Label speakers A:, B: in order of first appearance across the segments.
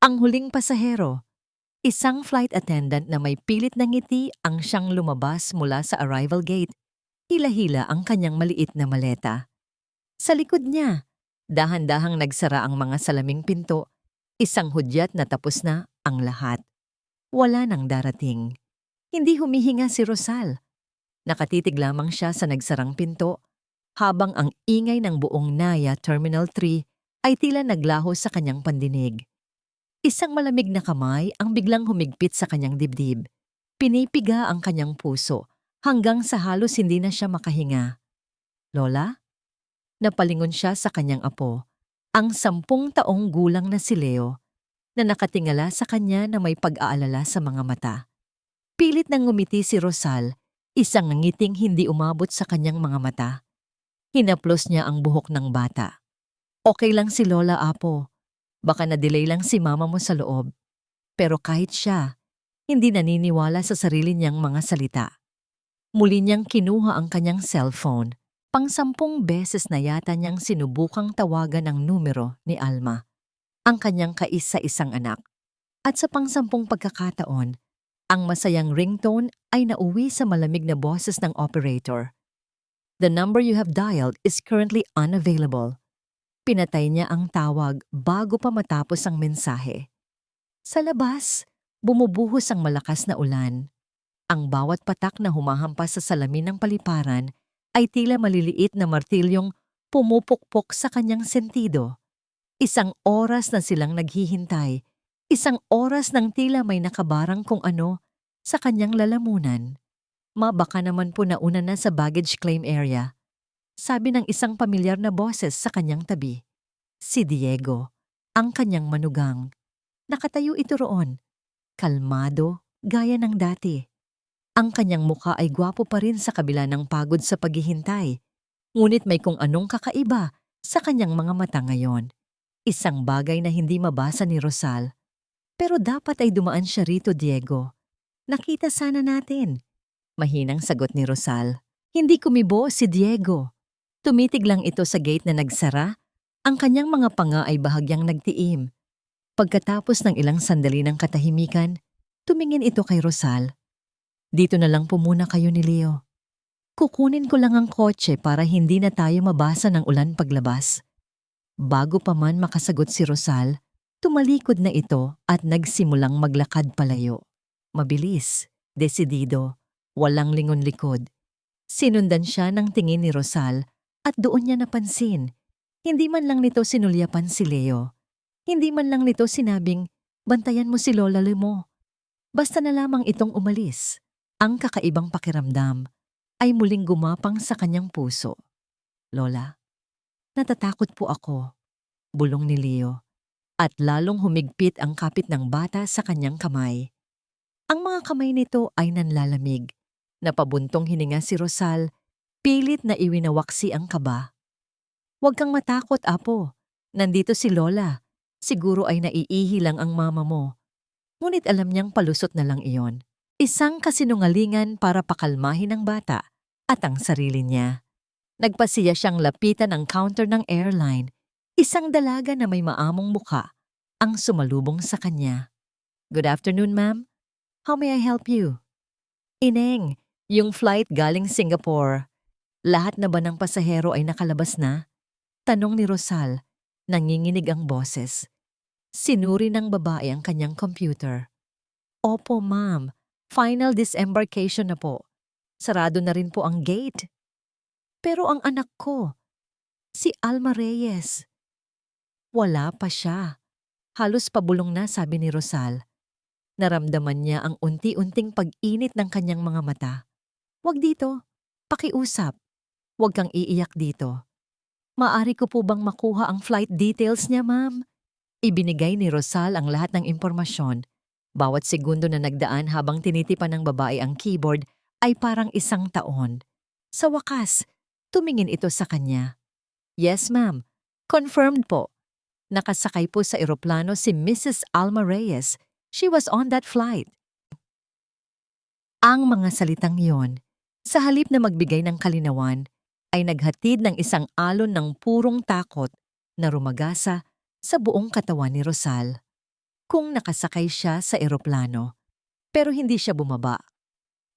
A: Ang huling pasahero, isang flight attendant na may pilit na ngiti ang siyang lumabas mula sa arrival gate. Hila-hila ang kanyang maliit na maleta. Sa likod niya, dahan-dahang nagsara ang mga salaming pinto, isang hudyat na tapos na ang lahat. Wala nang darating. Hindi humihinga si Rosal. Nakatitig lamang siya sa nagsarang pinto, habang ang ingay ng buong Naya Terminal 3 ay tila naglaho sa kanyang pandinig. Isang malamig na kamay ang biglang humigpit sa kanyang dibdib. Pinipiga ang kanyang puso hanggang sa halos hindi na siya makahinga. Lola? Napalingon siya sa kanyang apo, ang 10 taong gulang na si Leo, na nakatingala sa kanya na may pag-aalala sa mga mata. Pilit nang ngumiti si Rosal, isang ngiting hindi umabot sa kanyang mga mata. Hinaplos niya ang buhok ng bata. Okay lang si Lola, apo. Baka na-delay lang si mama mo sa loob. Pero kahit siya, hindi naniniwala sa sarili niyang mga salita. Muli niyang kinuha ang kanyang cellphone. Pang-10 beses na yata niyang sinubukang tawagan ang numero ni Alma, ang kanyang kaisa-isang anak. At sa pang-10 pagkakataon, ang masayang ringtone ay nauwi sa malamig na boses ng operator. The number you have dialed is currently unavailable. Pinatay niya ang tawag bago pa matapos ang mensahe. Sa labas, bumubuhos ang malakas na ulan. Ang bawat patak na humahampas sa salamin ng paliparan ay tila maliliit na martilyong pumupukpok sa kanyang sentido. Isang oras na silang naghihintay, isang oras ng tila may nakabarang kung ano sa kanyang lalamunan. Baka naman po nauna na sa baggage claim area, sabi ng isang pamilyar na boses sa kanyang tabi. Si Diego, ang kanyang manugang. Nakatayo ito roon, kalmado, gaya ng dati. Ang kanyang mukha ay gwapo pa rin sa kabila ng pagod sa paghihintay. Ngunit may kung anong kakaiba sa kanyang mga mata ngayon. Isang bagay na hindi mabasa ni Rosal. Pero dapat ay dumaan siya rito, Diego. Nakita sana natin. Mahinang sagot ni Rosal. Hindi kumibo si Diego. Tumitig lang ito sa gate na nagsara. Ang kanyang mga panga ay bahagyang nagtiim. Pagkatapos ng ilang sandali ng katahimikan, tumingin ito kay Rosal. Dito na lang po muna kayo ni Leo. Kukunin ko lang ang kotse para hindi na tayo mabasa ng ulan paglabas. Bago pa man makasagot si Rosal, tumalikod na ito at nagsimulang maglakad palayo. Mabilis, desidido, walang lingon-likod. Sinundan siya ng tingin ni Rosal at doon niya napansin. Hindi man lang nito sinulyapan si Leo. Hindi man lang nito sinabing, bantayan mo si Lola mo. Basta na lamang itong umalis. Ang kakaibang pakiramdam ay muling gumapang sa kanyang puso. Lola, natatakot po ako, bulong ni Leo, at lalong humigpit ang kapit ng bata sa kanyang kamay. Ang mga kamay nito ay nanlalamig. Napabuntong hininga si Rosal, pilit na iwinawaksi ang kaba. Huwag kang matakot, apo. Nandito si Lola. Siguro ay naiihi lang ang mama mo. Ngunit alam niyang palusot na lang iyon. Isang kasinungalingan para pakalmahin ang bata at ang sarili niya. Nagpasiya siyang lapitan ang counter ng airline. Isang dalaga na may maamong mukha ang sumalubong sa kanya. Good afternoon, ma'am. How may I help you? Ineng, yung flight galing Singapore. Lahat na ba ng pasahero ay nakalabas na? Tanong ni Rosal. Nanginginig ang boses. Sinuri ng babae ang kanyang computer. Opo, ma'am. Final disembarkation na po. Sarado na rin po ang gate. Pero ang anak ko, si Alma Reyes. Wala pa siya. Halos pabulong na, sabi ni Rosal. Naramdaman niya ang unti-unting pag-init ng kanyang mga mata. Huwag dito. Pakiusap. Huwag kang iiyak dito. Maaari ko po bang makuha ang flight details niya, ma'am? Ibinigay ni Rosal ang lahat ng impormasyon. Bawat segundo na nagdaan habang tinitipan ng babae ang keyboard ay parang 1 taon. Sa wakas, tumingin ito sa kanya. Yes, ma'am. Confirmed po. Nakasakay po sa eroplano si Mrs. Alma Reyes. She was on that flight. Ang mga salitang yon, sa halip na magbigay ng kalinawan, ay naghatid ng isang alon ng purong takot na rumagasa sa buong katawan ni Rosal. kung nakasakay siya sa eroplano, pero hindi siya bumaba.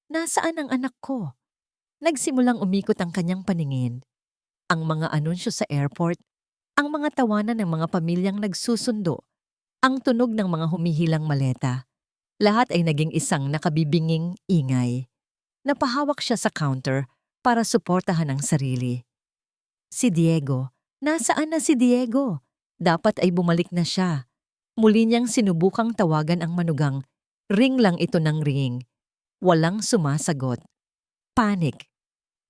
A: Nasaan ang anak ko? Nagsimulang umikot ang kanyang paningin. Ang mga anunsyo sa airport, ang mga tawanan ng mga pamilyang nagsusundo, ang tunog ng mga humihilang maleta. Lahat ay naging isang nakabibinging ingay. Napahawak siya sa counter para suportahan ang sarili. Si Diego. Nasaan na si Diego? Dapat ay bumalik na siya. Muli niyang sinubukang tawagan ang manugang. Ring lang ito ng ring. Walang sumasagot. Panik.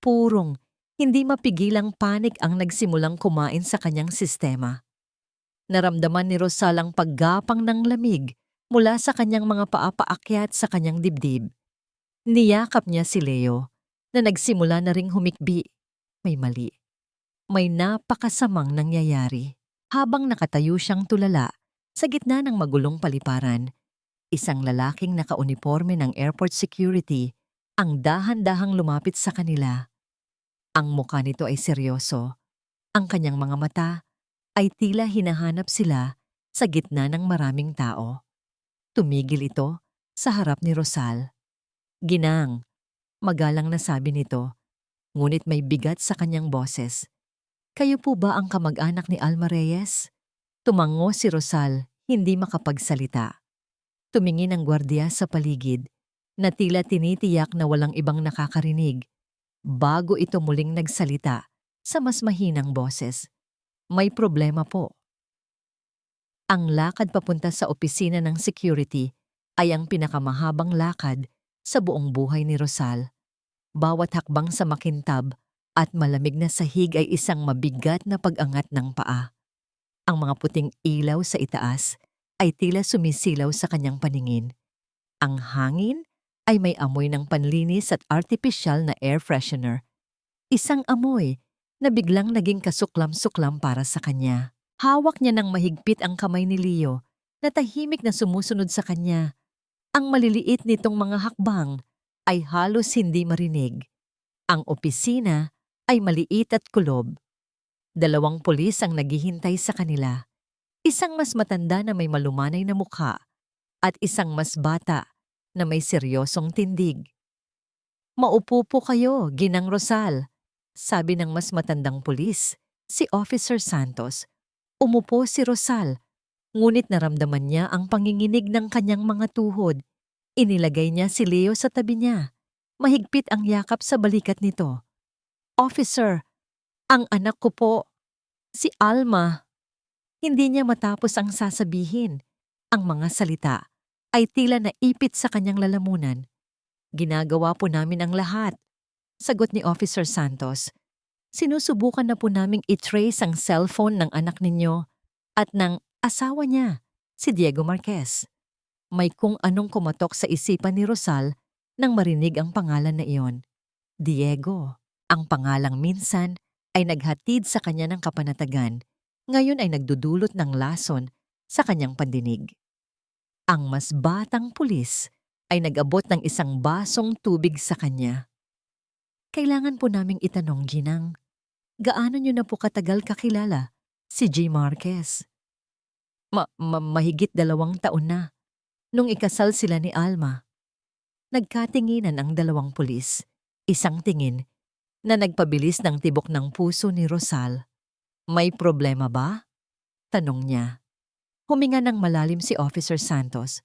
A: Purong. Hindi mapigilang panik ang nagsimulang kumain sa kanyang sistema. Naramdaman ni Rosal ang paggapang ng lamig mula sa kanyang mga paa paakyat sa kanyang dibdib. Niyakap niya si Leo na nagsimula na ring humikbi. May mali. May napakasamang nangyayari. Habang nakatayo siyang tulala sa gitna ng magulong paliparan, isang lalaking nakauniforme ng airport security ang dahan-dahang lumapit sa kanila. Ang mukha nito ay seryoso. Ang kanyang mga mata ay tila hinahanap sila sa gitna ng maraming tao. Tumigil ito sa harap ni Rosal. Ginang, magalang na sabi nito, ngunit may bigat sa kanyang boses. Kayo po ba ang kamag-anak ni Alma Reyes? Tumango si Rosal, hindi makapagsalita. Tumingin ang gwardiya sa paligid, na tila tinitiyak na walang ibang nakakarinig, bago ito muling nagsalita sa mas mahinang boses. May problema po. Ang lakad papunta sa opisina ng security ay ang pinakamahabang lakad sa buong buhay ni Rosal. Bawat hakbang sa makintab at malamig na sahig ay isang mabigat na pag-angat ng paa. Ang mga puting ilaw sa itaas ay tila sumisilaw sa kanyang paningin. Ang hangin ay may amoy ng panlinis at artificial na air freshener. Isang amoy na biglang naging kasuklam-suklam para sa kanya. Hawak niya ng mahigpit ang kamay ni Leo na tahimik na sumusunod sa kanya. Ang maliliit nitong mga hakbang ay halos hindi marinig. Ang opisina ay maliit at kulob. 2 pulis ang naghihintay sa kanila. Isang mas matanda na may malumanay na mukha at isang mas bata na may seryosong tindig. Maupo po kayo, Ginang Rosal, sabi ng mas matandang pulis, si Officer Santos. Umupo si Rosal, ngunit naramdaman niya ang panginginig ng kanyang mga tuhod. Inilagay niya si Leo sa tabi niya. Mahigpit ang yakap sa balikat nito. Officer, ang anak ko po, si Alma. Hindi niya matapos ang sasabihin. Ang mga salita ay tila naipit sa kanyang lalamunan. Ginagawa po namin ang lahat, sagot ni Officer Santos. Sinusubukan na po naming i-trace ang cellphone ng anak ninyo at ng asawa niya, si Diego Marquez. May kung anong kumatok sa isipan ni Rosal nang marinig ang pangalan na iyon. Diego. Ang pangalang minsan ay naghatid sa kanya ng kapanatagan, ngayon ay nagdudulot ng lason sa kanyang pandinig. Ang mas batang pulis ay nag-abot ng isang basong tubig sa kanya. Kailangan po naming itanong, Ginang, gaano niyo na po katagal kakilala si G. Marquez? Mahigit 2 taon na, nung ikasal sila ni Alma. Nagkatinginan ang 2 pulis, isang tingin na nagpabilis ng tibok ng puso ni Rosal. May problema ba? Tanong niya. Huminga ng malalim si Officer Santos.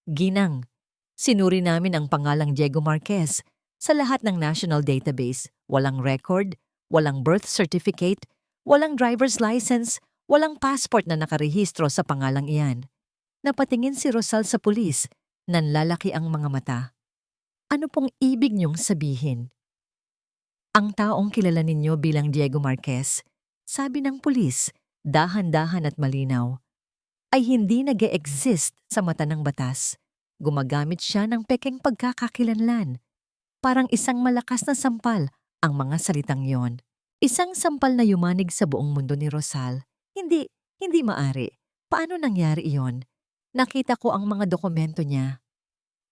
A: Ginang, sinuri namin ang pangalang Diego Marquez sa lahat ng national database. Walang record, walang birth certificate, walang driver's license, walang passport na nakarehistro sa pangalang iyan. Napatingin si Rosal sa pulis, nanlalaki ang mga mata. Ano pong ibig niyong sabihin? Ang taong kilala ninyo bilang Diego Marquez, sabi ng pulis, dahan-dahan at malinaw, ay hindi nag-e-exist sa mata ng batas. Gumagamit siya ng pekeng pagkakakilanlan. Parang isang malakas na sampal ang mga salitang yon. Isang sampal na yumanig sa buong mundo ni Rosal. Hindi maari. Paano nangyari iyon? Nakita ko ang mga dokumento niya.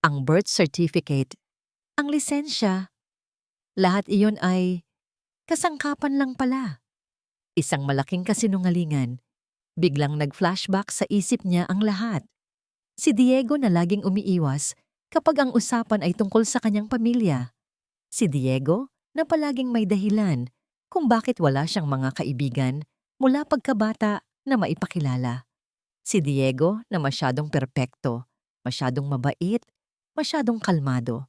A: Ang birth certificate, ang lisensya, lahat iyon ay kasangkapan lang pala. Isang malaking kasinungalingan. Biglang nag-flashback sa isip niya ang lahat. Si Diego na laging umiiwas kapag ang usapan ay tungkol sa kanyang pamilya. Si Diego na palaging may dahilan kung bakit wala siyang mga kaibigan mula pagkabata na maipakilala. Si Diego na masyadong perpekto, masyadong mabait, masyadong kalmado.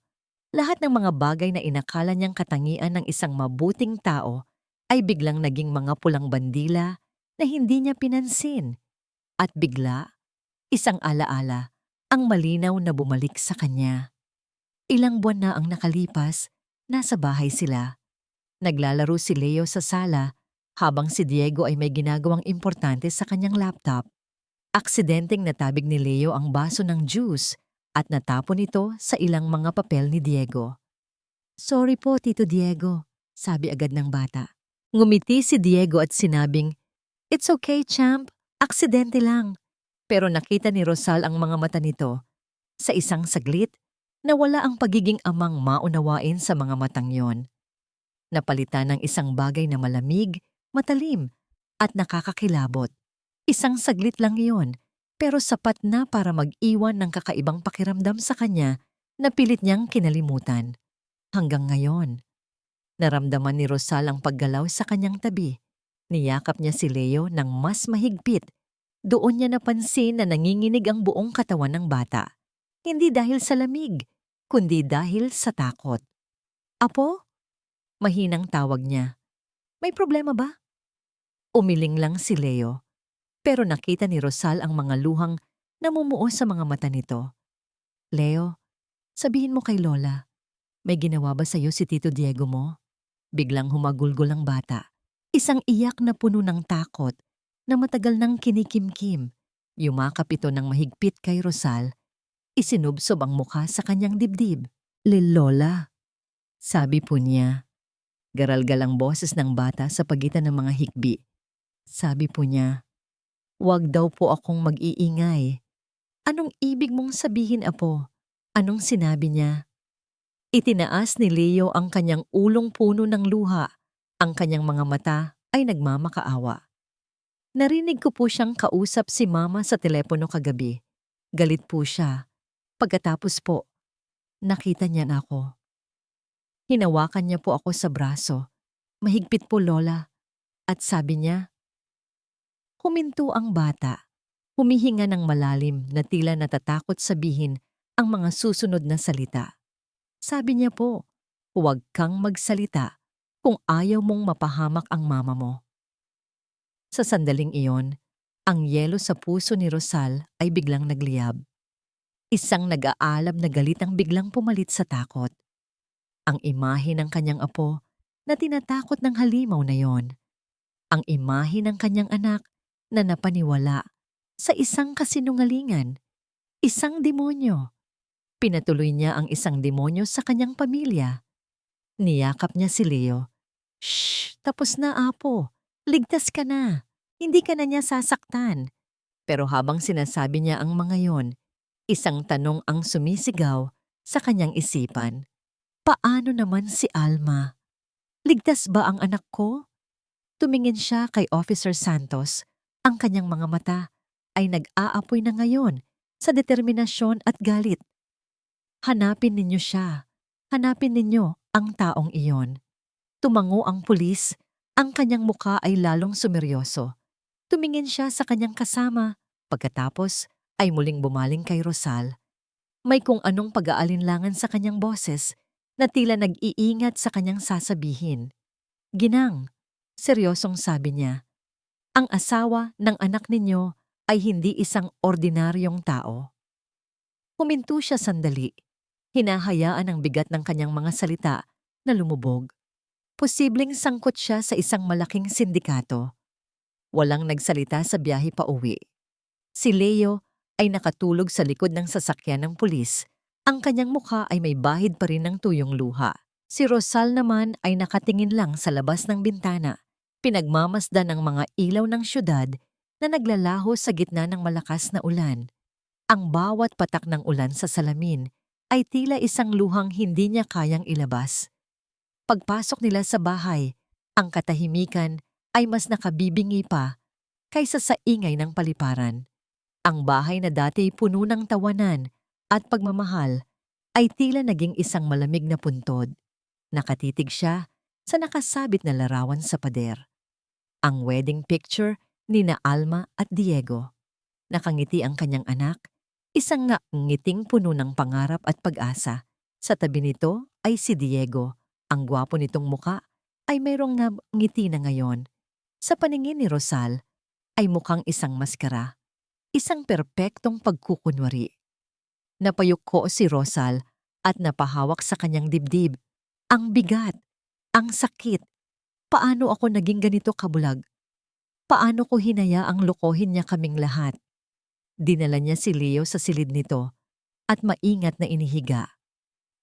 A: Lahat ng mga bagay na inakala niyang katangian ng isang mabuting tao ay biglang naging mga pulang bandila na hindi niya pinansin. At bigla, isang alaala, ang malinaw na bumalik sa kanya. Ilang buwan na ang nakalipas, nasa bahay sila. Naglalaro si Leo sa sala habang si Diego ay may ginagawang importante sa kanyang laptop. Aksidenteng natabig ni Leo ang baso ng juice at natapon ito sa ilang mga papel ni Diego. "Sorry po, Tito Diego," sabi agad ng bata. Ngumiti si Diego at sinabing, "It's okay, champ. Aksidente lang." Pero nakita ni Rosal ang mga mata nito. Sa isang saglit, nawala ang pagiging amang maunawain sa mga matang yon. Napalitan ng isang bagay na malamig, matalim, at nakakakilabot. Isang saglit lang iyon, pero sapat na para mag-iwan ng kakaibang pakiramdam sa kanya na pilit niyang kinalimutan. Hanggang ngayon, naramdaman ni Rosal ang paggalaw sa kanyang tabi. Niyakap niya si Leo ng mas mahigpit. Doon niya napansin na nanginginig ang buong katawan ng bata. Hindi dahil sa lamig, kundi dahil sa takot. "Apo?" Mahinang tawag niya. "May problema ba?" Umiling lang si Leo, pero nakita ni Rosal ang mga luhang namumuo sa mga mata nito. "Leo, sabihin mo kay Lola, may ginawa ba sa'yo si Tito Diego mo?" Biglang humagulgol ang bata. Isang iyak na puno ng takot na matagal nang kinikimkim. Yumakap ito ng mahigpit kay Rosal. Isinubsob ang mukha sa kanyang dibdib. "Lola," sabi po niya. Garalgal ang boses ng bata sa pagitan ng mga hikbi. Sabi po niya, "Huwag daw po akong mag-iingay." "Anong ibig mong sabihin, Apo? Anong sinabi niya?" Itinaas ni Leo ang kanyang ulong puno ng luha. Ang kanyang mga mata ay nagmamakaawa. "Narinig ko po siyang kausap si Mama sa telepono kagabi. Galit po siya. Pagkatapos po, nakita niya na ako. Hinawakan niya po ako sa braso. Mahigpit po, Lola. At sabi niya," huminto ang bata. Humihinga ng malalim na tila natatakot sabihin ang mga susunod na salita. Sabi niya po, "Huwag kang magsalita kung ayaw mong mapahamak ang mama mo." Sa sandaling iyon, ang yelo sa puso ni Rosal ay biglang nagliyab. Isang nag-aalab na galit ang biglang pumalit sa takot. Ang imahe ng kanyang apo na tinatakot ng halimaw na yon. Ang imahe ng kanyang anak na napaniwala sa isang kasinungalingan, isang demonyo. Pinatuloy niya ang isang demonyo sa kanyang pamilya. Niyakap niya si Leo. "Shh! Tapos na, Apo. Ligtas ka na. Hindi ka na niya sasaktan." Pero habang sinasabi niya ang mga yon, isang tanong ang sumisigaw sa kanyang isipan. Paano naman si Alma? Ligtas ba ang anak ko? Tumingin siya kay Officer Santos. Ang kanyang mga mata ay nag-aapoy na ngayon sa determinasyon at galit. "Hanapin ninyo siya. Hanapin ninyo ang taong iyon." Tumango ang pulis. Ang kanyang muka ay lalong sumeryoso. Tumingin siya sa kanyang kasama. Pagkatapos ay muling bumaling kay Rosal. May kung anong pag-aalinlangan sa kanyang boses na tila nag-iingat sa kanyang sasabihin. "Ginang," seryosong sabi niya, "ang asawa ng anak ninyo ay hindi isang ordinaryong tao." Huminto siya sandali. Hinahayaan ang bigat ng kanyang mga salita na lumubog. Posibleng sangkot siya sa isang malaking sindikato. Walang nagsalita sa biyahe pa uwi. Si Leo ay nakatulog sa likod ng sasakyan ng pulis. Ang kanyang mukha ay may bahid pa rin ng tuyong luha. Si Rosal naman ay nakatingin lang sa labas ng bintana, pinagmamasdan ng mga ilaw ng syudad na naglalaho sa gitna ng malakas na ulan. Ang bawat patak ng ulan sa salamin ay tila isang luhang hindi niya kayang ilabas. Pagpasok nila sa bahay, ang katahimikan ay mas nakabibingi pa kaysa sa ingay ng paliparan. Ang bahay na dati puno ng tawanan at pagmamahal ay tila naging isang malamig na puntod. Nakatitig siya sa nakasabit na larawan sa pader. Ang wedding picture ni na Alma at Diego. Nakangiti ang kanyang anak, isang ngiting puno ng pangarap at pag-asa. Sa tabi nito ay si Diego. Ang gwapo nitong muka ay mayroong ngiti na ngayon. Sa paningin ni Rosal ay mukhang isang maskara, isang perpektong pagkukunwari. Napayuko si Rosal at napahawak sa kanyang dibdib. Ang bigat, ang sakit. Paano ako naging ganito kabulag? Paano ko hinayaang lokohin niya kaming lahat? Dinala niya si Leo sa silid nito at maingat na inihiga.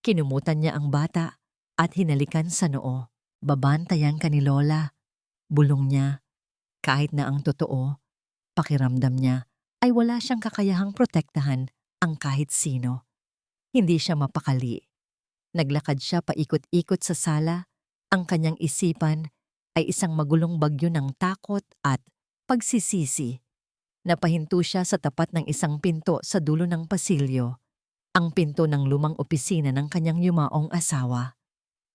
A: Kinumutan niya ang bata at hinalikan sa noo. Babantayan ka ni Lola. Bulong niya. Kahit na ang totoo, pakiramdam niya ay wala siyang kakayahang protektahan ang kahit sino. Hindi siya mapakali. Naglakad siya paikot-ikot sa sala. Ang kanyang isipan ay isang magulong bagyo ng takot at pagsisisi. Napahinto siya sa tapat ng isang pinto sa dulo ng pasilyo. Ang pinto ng lumang opisina ng kanyang yumaong asawa.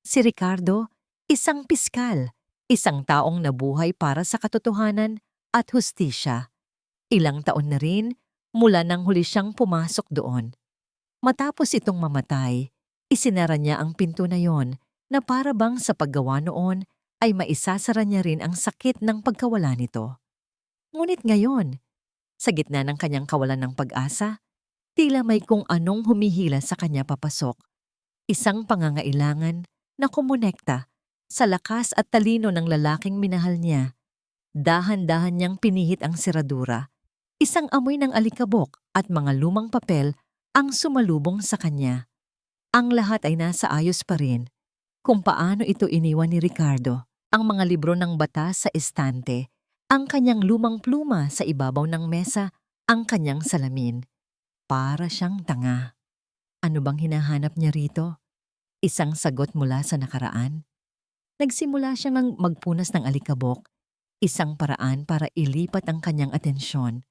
A: Si Ricardo, isang piskal, isang taong nabuhay para sa katotohanan at hustisya. Ilang taon na rin mula nang huli siyang pumasok doon. Matapos itong mamatay, isinara niya ang pinto na yon na para bang sa paggawa noon ay maisasara niya rin ang sakit ng pagkawala nito. Ngunit ngayon, sa gitna ng kanyang kawalan ng pag-asa, tila may kung anong humihila sa kanya papasok. Isang pangangailangan na kumonekta sa lakas at talino ng lalaking minahal niya. Dahan-dahan niyang pinihit ang seradura. Isang amoy ng alikabok at mga lumang papel ang sumalubong sa kanya. Ang lahat ay nasa ayos pa rin. Kung paano ito iniwan ni Ricardo, ang mga libro ng batas sa estante, ang kanyang lumang pluma sa ibabaw ng mesa, ang kanyang salamin. Para siyang tanga. Ano bang hinahanap niya rito? Isang sagot mula sa nakaraan? Nagsimula siyang magpunas ng alikabok, isang paraan para ilipat ang kanyang atensyon.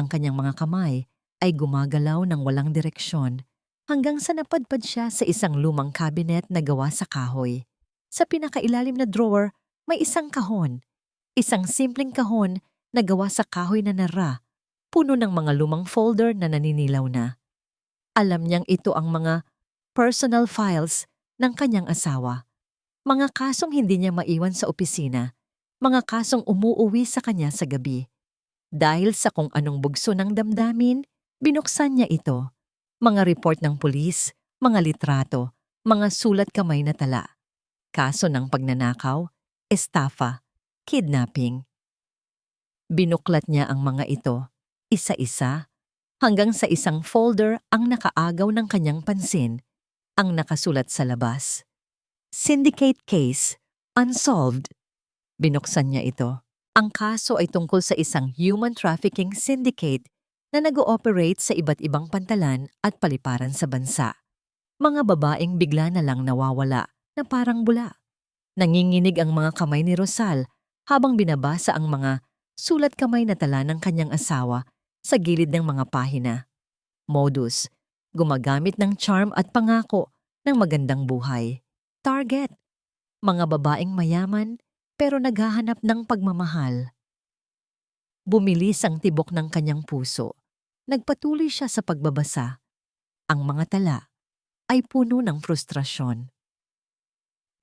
A: Ang kanyang mga kamay ay gumagalaw ng walang direksyon hanggang sa napadpad siya sa isang lumang cabinet na gawa sa kahoy. Sa pinakailalim na drawer, may isang kahon. Isang simpleng kahon na gawa sa kahoy na nara, puno ng mga lumang folder na naninilaw na. Alam niyang ito ang mga personal files ng kanyang asawa. Mga kasong hindi niya maiwan sa opisina, mga kasong umuuwi sa kanya sa gabi. Dahil sa kung anong bugso ng damdamin, binuksan niya ito. Mga report ng pulis, mga litrato, mga sulat kamay na tala. Kaso ng pagnanakaw, estafa, kidnapping. Binuklat niya ang mga ito, isa-isa, hanggang sa isang folder ang nakaagaw ng kanyang pansin, ang nakasulat sa labas. Syndicate Case, Unsolved. Binuksan niya ito. Ang kaso ay tungkol sa isang human trafficking syndicate na nag-ooperate sa iba't ibang pantalan at paliparan sa bansa. Mga babaeng bigla na lang nawawala na parang bula. Nanginginig ang mga kamay ni Rosal habang binabasa ang mga sulat kamay na tala ng kanyang asawa sa gilid ng mga pahina. Modus, gumagamit ng charm at pangako ng magandang buhay. Target, mga babaeng mayaman pero naghahanap ng pagmamahal. Bumilis ang tibok ng kanyang puso. Nagpatuloy siya sa pagbabasa. Ang mga tala ay puno ng frustrasyon.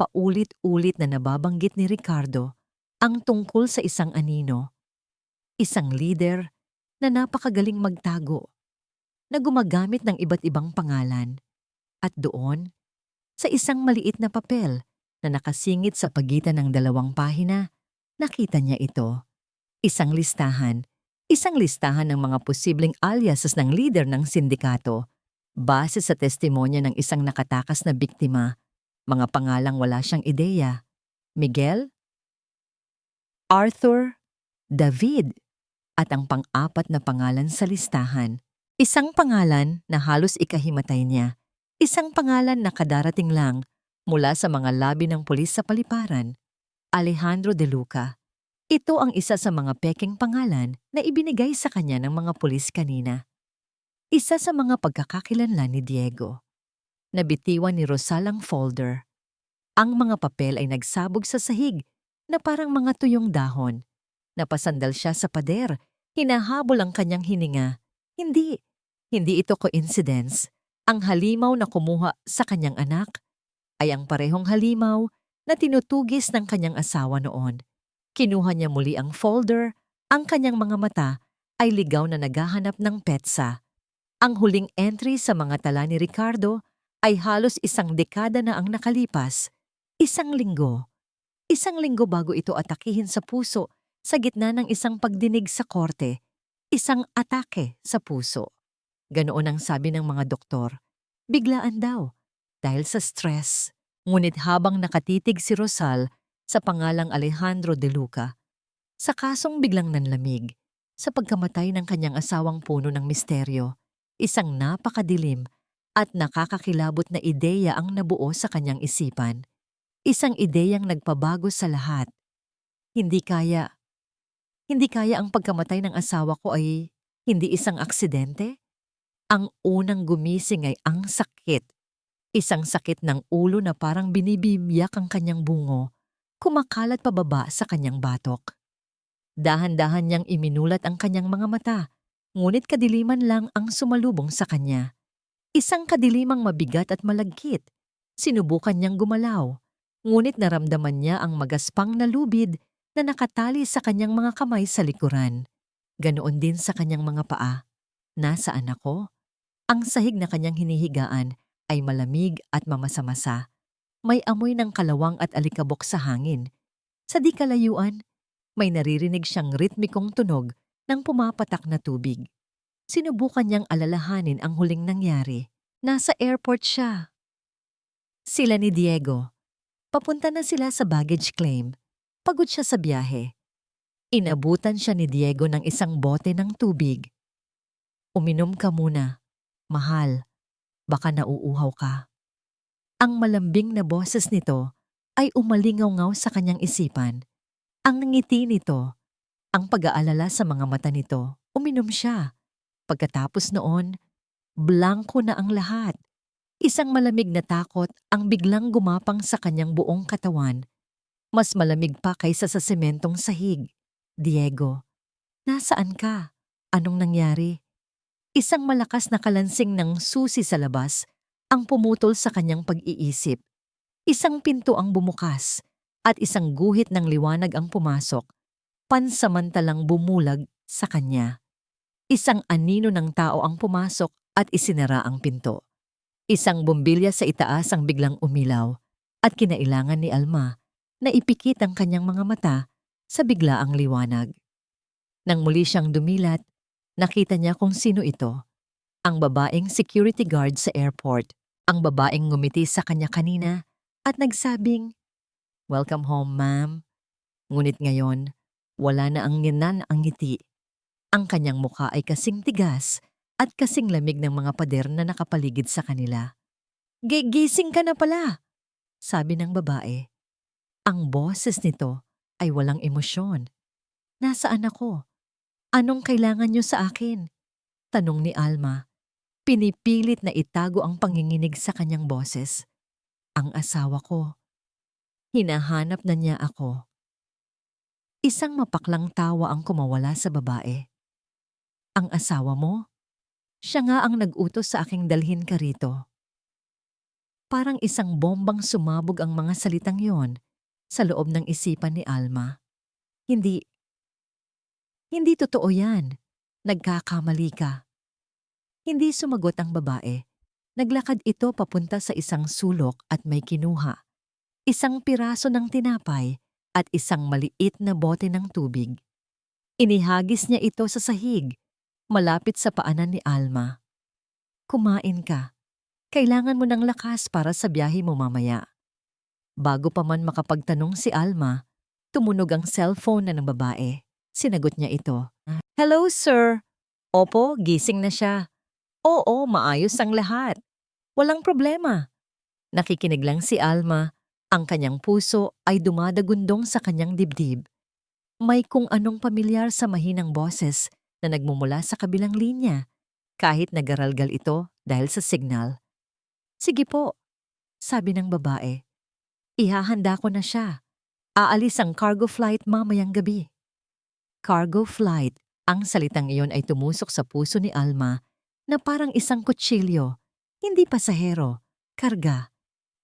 A: Paulit-ulit na nababanggit ni Ricardo ang tungkol sa isang anino, isang leader na napakagaling magtago, na gumagamit ng iba't ibang pangalan. At doon, sa isang maliit na papel na nakasingit sa pagitan ng 2 pahina, nakita niya ito. Isang listahan ng mga posibleng aliases ng leader ng sindikato, base sa testimonya ng isang nakatakas na biktima, mga pangalang wala siyang ideya. Miguel, Arthur, David, at ang pang-4 na pangalan sa listahan. Isang pangalan na halos ikahimatay niya. Isang pangalan na kadarating lang mula sa mga labi ng pulis sa paliparan. Alejandro De Luca. Ito ang isa sa mga pekeng pangalan na ibinigay sa kanya ng mga pulis kanina. Isa sa mga pagkakakilanlan ni Diego. Nabitiwan ni Rosal ang folder. Ang mga papel ay nagsabog sa sahig na parang mga tuyong dahon. Napasandal siya sa pader. Hinahabol ang kanyang hininga. Hindi ito coincidence. Ang halimaw na kumuha sa kanyang anak ay ang parehong halimaw na tinutugis ng kanyang asawa noon. Kinuha niya muli ang folder, ang kanyang mga mata ay ligaw na naghahanap ng petsa. Ang huling entry sa mga tala ni Ricardo ay halos isang dekada na ang nakalipas. Isang linggo. Isang linggo bago ito atakihin sa puso sa gitna ng isang pagdinig sa korte. Isang atake sa puso. Ganoon ang sabi ng mga doktor. Biglaan daw, dahil sa stress. Ngunit habang nakatitig si Rosal sa pangalang Alejandro de Luca, sa kasong biglang nanlamig, sa pagkamatay ng kanyang asawang puno ng misteryo, isang napakadilim at nakakakilabot na ideya ang nabuo sa kanyang isipan. Isang ideyang nagpabago sa lahat. Hindi kaya ang pagkamatay ng asawa ko ay hindi isang aksidente? Ang unang gumising ay ang sakit. Isang sakit ng ulo na parang binibimyak ang kanyang bungo, kumakalat pababa sa kanyang batok. Dahan-dahan niyang iminulat ang kanyang mga mata, ngunit kadiliman lang ang sumalubong sa kanya. Isang kadilimang mabigat at malagkit. Sinubukan niyang gumalaw, ngunit naramdaman niya ang magaspang na lubid na nakatali sa kanyang mga kamay sa likuran. Ganoon din sa kanyang mga paa. Nasaan ako? Ang sahig na kanyang hinihigaan ay malamig at mamasa-masa. May amoy ng kalawang at alikabok sa hangin. Sa di kalayuan, may naririnig siyang ritmikong tunog ng pumapatak na tubig. Sinubukan niyang alalahanin ang huling nangyari. Nasa airport siya. Sila ni Diego. Papunta na sila sa baggage claim. Pagod siya sa biyahe. Inabutan siya ni Diego ng isang bote ng tubig. Uminom ka muna. Mahal, baka nauuhaw ka. Ang malambing na boses nito ay umalingaw-ngaw sa kanyang isipan. Ang ngiti nito, ang pag-aalala sa mga mata nito, uminom siya. Pagkatapos noon, blanko na ang lahat. Isang malamig na takot ang biglang gumapang sa kanyang buong katawan. Mas malamig pa kaysa sa sementong sahig. Diego, nasaan ka? Anong nangyari? Isang malakas na kalansing ng susi sa labas ang pumutol sa kanyang pag-iisip. Isang pinto ang bumukas at isang guhit ng liwanag ang pumasok, pansamantalang bumulag sa kanya. Isang anino ng tao ang pumasok at isinara ang pinto. Isang bombilya sa itaas ang biglang umilaw at kinailangan ni Alma na ipikit ang kanyang mga mata sa biglaang liwanag. Nang muli siyang dumilat, nakita niya kung sino ito. Ang babaeng security guard sa airport. Ang babaeng ngumiti sa kanya kanina at nagsabing, "Welcome home, ma'am." Ngunit ngayon, wala na ang nginan ang ngiti. Ang kanyang mukha ay kasing tigas at kasing lamig ng mga pader na nakapaligid sa kanila. Gising ka na pala," sabi ng babae. Ang boses nito ay walang emosyon. "Nasaan ako? Anong kailangan niyo sa akin?" tanong ni Alma. Pinipilit na itago ang panginginig sa kanyang boses. "Ang asawa ko. Hinahanap na niya ako." Isang mapaklang tawa ang kumawala sa babae. "Ang asawa mo? Siya nga ang nag-utos sa aking dalhin ka rito." Parang isang bombang sumabog ang mga salitang yon sa loob ng isipan ni Alma. Hindi totoo yan. Nagkakamali ka." Hindi sumagot ang babae. Naglakad ito papunta sa isang sulok at may kinuha. Isang piraso ng tinapay at isang maliit na bote ng tubig. Inihagis niya ito sa sahig, malapit sa paanan ni Alma. "Kumain ka. Kailangan mo ng lakas para sa biyahe mo mamaya." Bago pa man makapagtanong si Alma, tumunog ang cellphone na ng babae. Sinagot niya ito. "Hello, sir." "Opo, gising na siya." "Oo, maayos ang lahat. Walang problema." Nakikinig lang si Alma. Ang kanyang puso ay dumadagundong sa kanyang dibdib. May kung anong pamilyar sa mahinang boses na nagmumula sa kabilang linya kahit nagaralgal ito dahil sa signal. Sige po, sabi ng babae. Ihahanda ko na siya. Aalis ang cargo flight mamayang gabi. Cargo flight, ang salitang iyon ay tumusok sa puso ni Alma na parang isang kutsilyo, hindi pasahero, karga.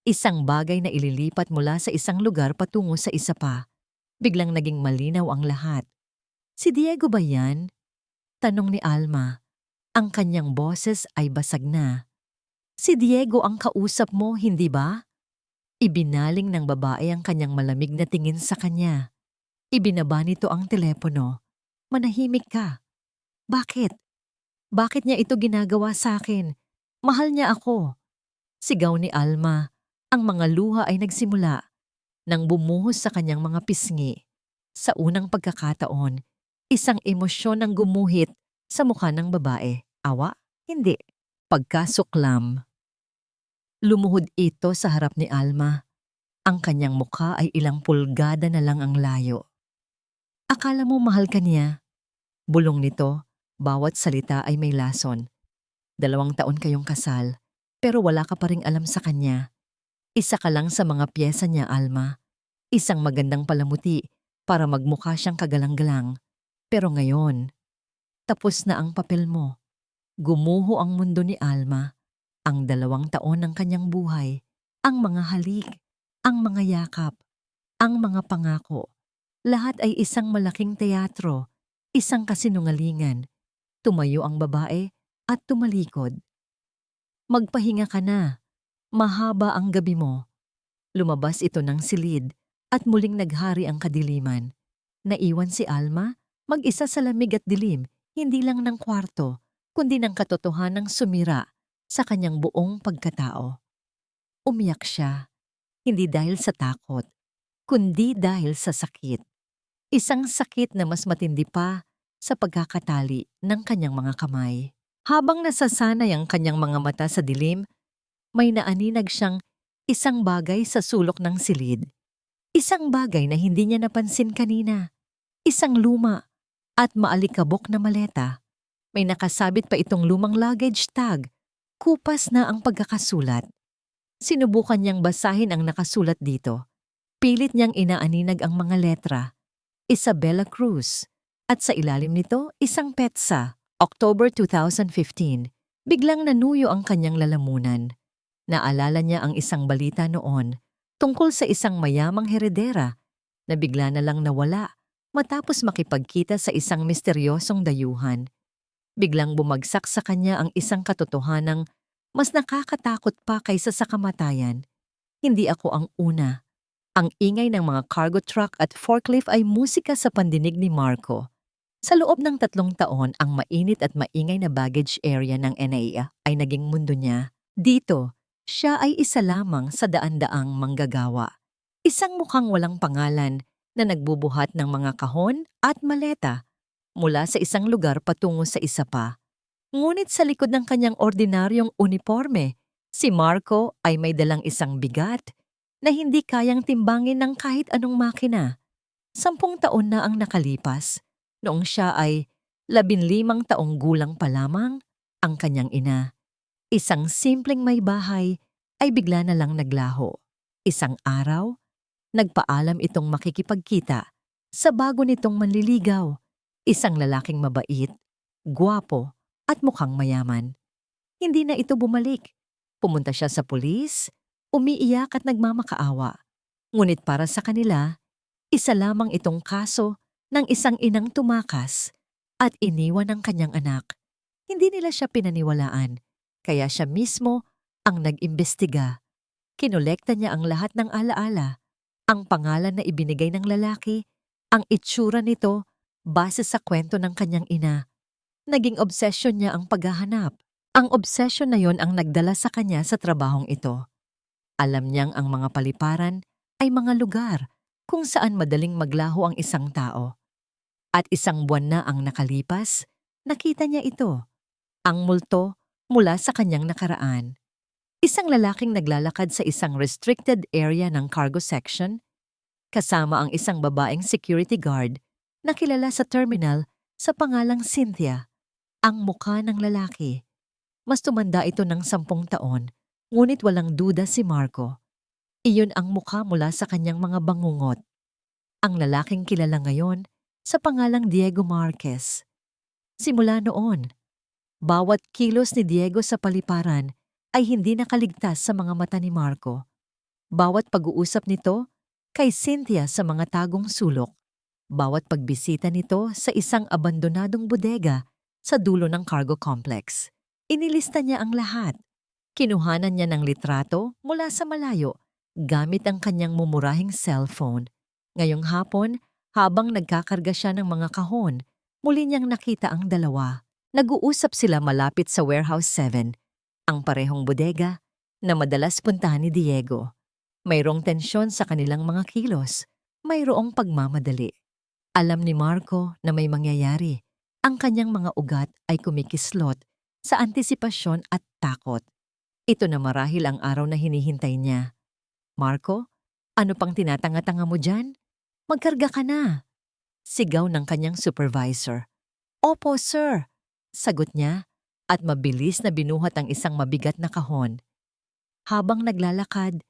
A: Isang bagay na ililipat mula sa isang lugar patungo sa isa pa. Biglang naging malinaw ang lahat. Si Diego ba yan? Tanong ni Alma. Ang kanyang boses ay basag na. Si Diego ang kausap mo, hindi ba? Ibinaling ng babae ang kanyang malamig na tingin sa kanya. Ibinaba nito ang telepono. Manahimik ka. Bakit? Bakit niya ito ginagawa sa akin? Mahal niya ako. Sigaw ni Alma. Ang mga luha ay nagsimula nang bumuhos sa kanyang mga pisngi. Sa unang pagkakataon, isang emosyon ang gumuhit sa mukha ng babae. Awa? Hindi. Pagkasuklam. Lumuhod ito sa harap ni Alma. Ang kanyang mukha ay ilang pulgada na lang ang layo. Akala mo mahal ka niya? Bulong nito, bawat salita ay may lason. 2 taon kayong kasal, pero wala ka pa ring alam sa kanya. Isa ka lang sa mga piyesa niya, Alma. Isang magandang palamuti para magmukha siyang kagalang-galang. Pero ngayon, tapos na ang papel mo. Gumuho ang mundo ni Alma. Ang 2 taon ng kanyang buhay, ang mga halik, ang mga yakap, ang mga pangako. Lahat ay isang malaking teatro, isang kasinungalingan. Tumayo ang babae at tumalikod. Magpahinga ka na. Mahaba ang gabi mo. Lumabas ito ng silid at muling naghari ang kadiliman. Naiwan si Alma, mag-isa sa lamig at dilim, hindi lang ng kwarto, kundi ng katotohanang sumira sa kanyang buong pagkatao. Umiyak siya, hindi dahil sa takot, kundi dahil sa sakit. Isang sakit na mas matindi pa sa pagkakatali ng kanyang mga kamay. Habang nasasanay ang kanyang mga mata sa dilim, may naaninag siyang isang bagay sa sulok ng silid. Isang bagay na hindi niya napansin kanina. Isang luma at maalikabok na maleta. May nakasabit pa itong lumang luggage tag. Kupas na ang pagkakasulat. Sinubukan niyang basahin ang nakasulat dito. Pilit niyang inaaninag ang mga letra. Isabella Cruz. At sa ilalim nito, isang petsa. October 2015. Biglang nanuyo ang kanyang lalamunan. Naalala niya ang isang balita noon tungkol sa isang mayamang heredera na bigla na lang nawala matapos makipagkita sa isang misteryosong dayuhan. Biglang bumagsak sa kanya ang isang katotohanang mas nakakatakot pa kaysa sa kamatayan. Hindi ako ang una. Ang ingay ng mga cargo truck at forklift ay musika sa pandinig ni Marco. Sa loob ng 3 taon, ang mainit at maingay na baggage area ng NAA ay naging mundo niya. Dito, siya ay isa lamang sa daan-daang manggagawa. Isang mukhang walang pangalan na nagbubuhat ng mga kahon at maleta mula sa isang lugar patungo sa isa pa. Ngunit sa likod ng kanyang ordinaryong uniforme, si Marco ay may dalang isang bigat na hindi kayang timbangin ng kahit anong makina. 10 taon na ang nakalipas, noong siya ay 15 taong gulang pa lamang, ang kanyang ina. Isang simpleng may bahay ay bigla na lang naglaho. Isang araw, nagpaalam itong makikipagkita sa bago nitong manliligaw. Isang lalaking mabait, gwapo at mukhang mayaman. Hindi na ito bumalik. Pumunta siya sa pulis, umiiyak at nagmamakaawa. Ngunit para sa kanila, isa lamang itong kaso ng isang inang tumakas at iniwan ang kanyang anak. Hindi nila siya pinaniwalaan. Kaya siya mismo ang nag-imbestiga. Kinolekta niya ang lahat ng alaala, ang pangalan na ibinigay ng lalaki, ang itsura nito base sa kwento ng kanyang ina. Naging obsesyon niya ang paghahanap. Ang obsesyon na yon ang nagdala sa kanya sa trabahong ito. Alam niyang ang mga paliparan ay mga lugar kung saan madaling maglaho ang isang tao. At 1 buwan na ang nakalipas, nakita niya ito. Ang multo mula sa kanyang nakaraan. Isang lalaking naglalakad sa isang restricted area ng cargo section, kasama ang isang babaeng security guard nakilala sa terminal sa pangalang Cynthia, ang mukha ng lalaki. Mas tumanda ito ng 10 taon, ngunit walang duda si Marco. Iyon ang mukha mula sa kanyang mga bangungot. Ang lalaking kilala ngayon sa pangalang Diego Marquez. Simula noon, bawat kilos ni Diego sa paliparan ay hindi nakaligtas sa mga mata ni Marco. Bawat pag-uusap nito kay Cynthia sa mga tagong sulok. Bawat pagbisita nito sa isang abandonadong bodega sa dulo ng cargo complex. Inilista niya ang lahat. Kinuhanan niya ng litrato mula sa malayo gamit ang kanyang mumurahing cellphone. Ngayong hapon, habang nagkakarga siya ng mga kahon, muli niyang nakita ang dalawa. Nag-uusap sila malapit sa Warehouse 7, ang parehong bodega na madalas puntahan ni Diego. Mayroong tensyon sa kanilang mga kilos, mayroong pagmamadali. Alam ni Marco na may mangyayari. Ang kanyang mga ugat ay kumikislot sa antisipasyon at takot. Ito na marahil ang araw na hinihintay niya. Marco, ano pang tinatanga-tanga mo dyan? Magkarga ka na. Sigaw ng kanyang supervisor. Opo, sir. Sagot niya at mabilis na binuhat ang isang mabigat na kahon. Habang naglalakad,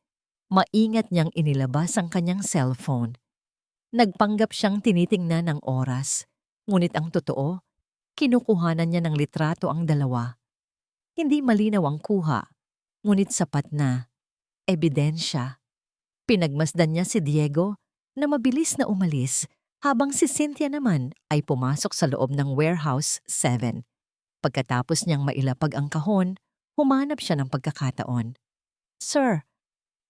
A: maingat niyang inilabas ang kanyang cellphone. Nagpanggap siyang tinitingnan ng oras, ngunit ang totoo, kinukuhanan niya ng litrato ang dalawa. Hindi malinaw ang kuha, ngunit sapat na. Ebidensya. Pinagmasdan niya si Diego na mabilis na umalis habang si Cynthia naman ay pumasok sa loob ng Warehouse 7. Pagkatapos niyang mailapag ang kahon, humanap siya ng pagkakataon. Sir,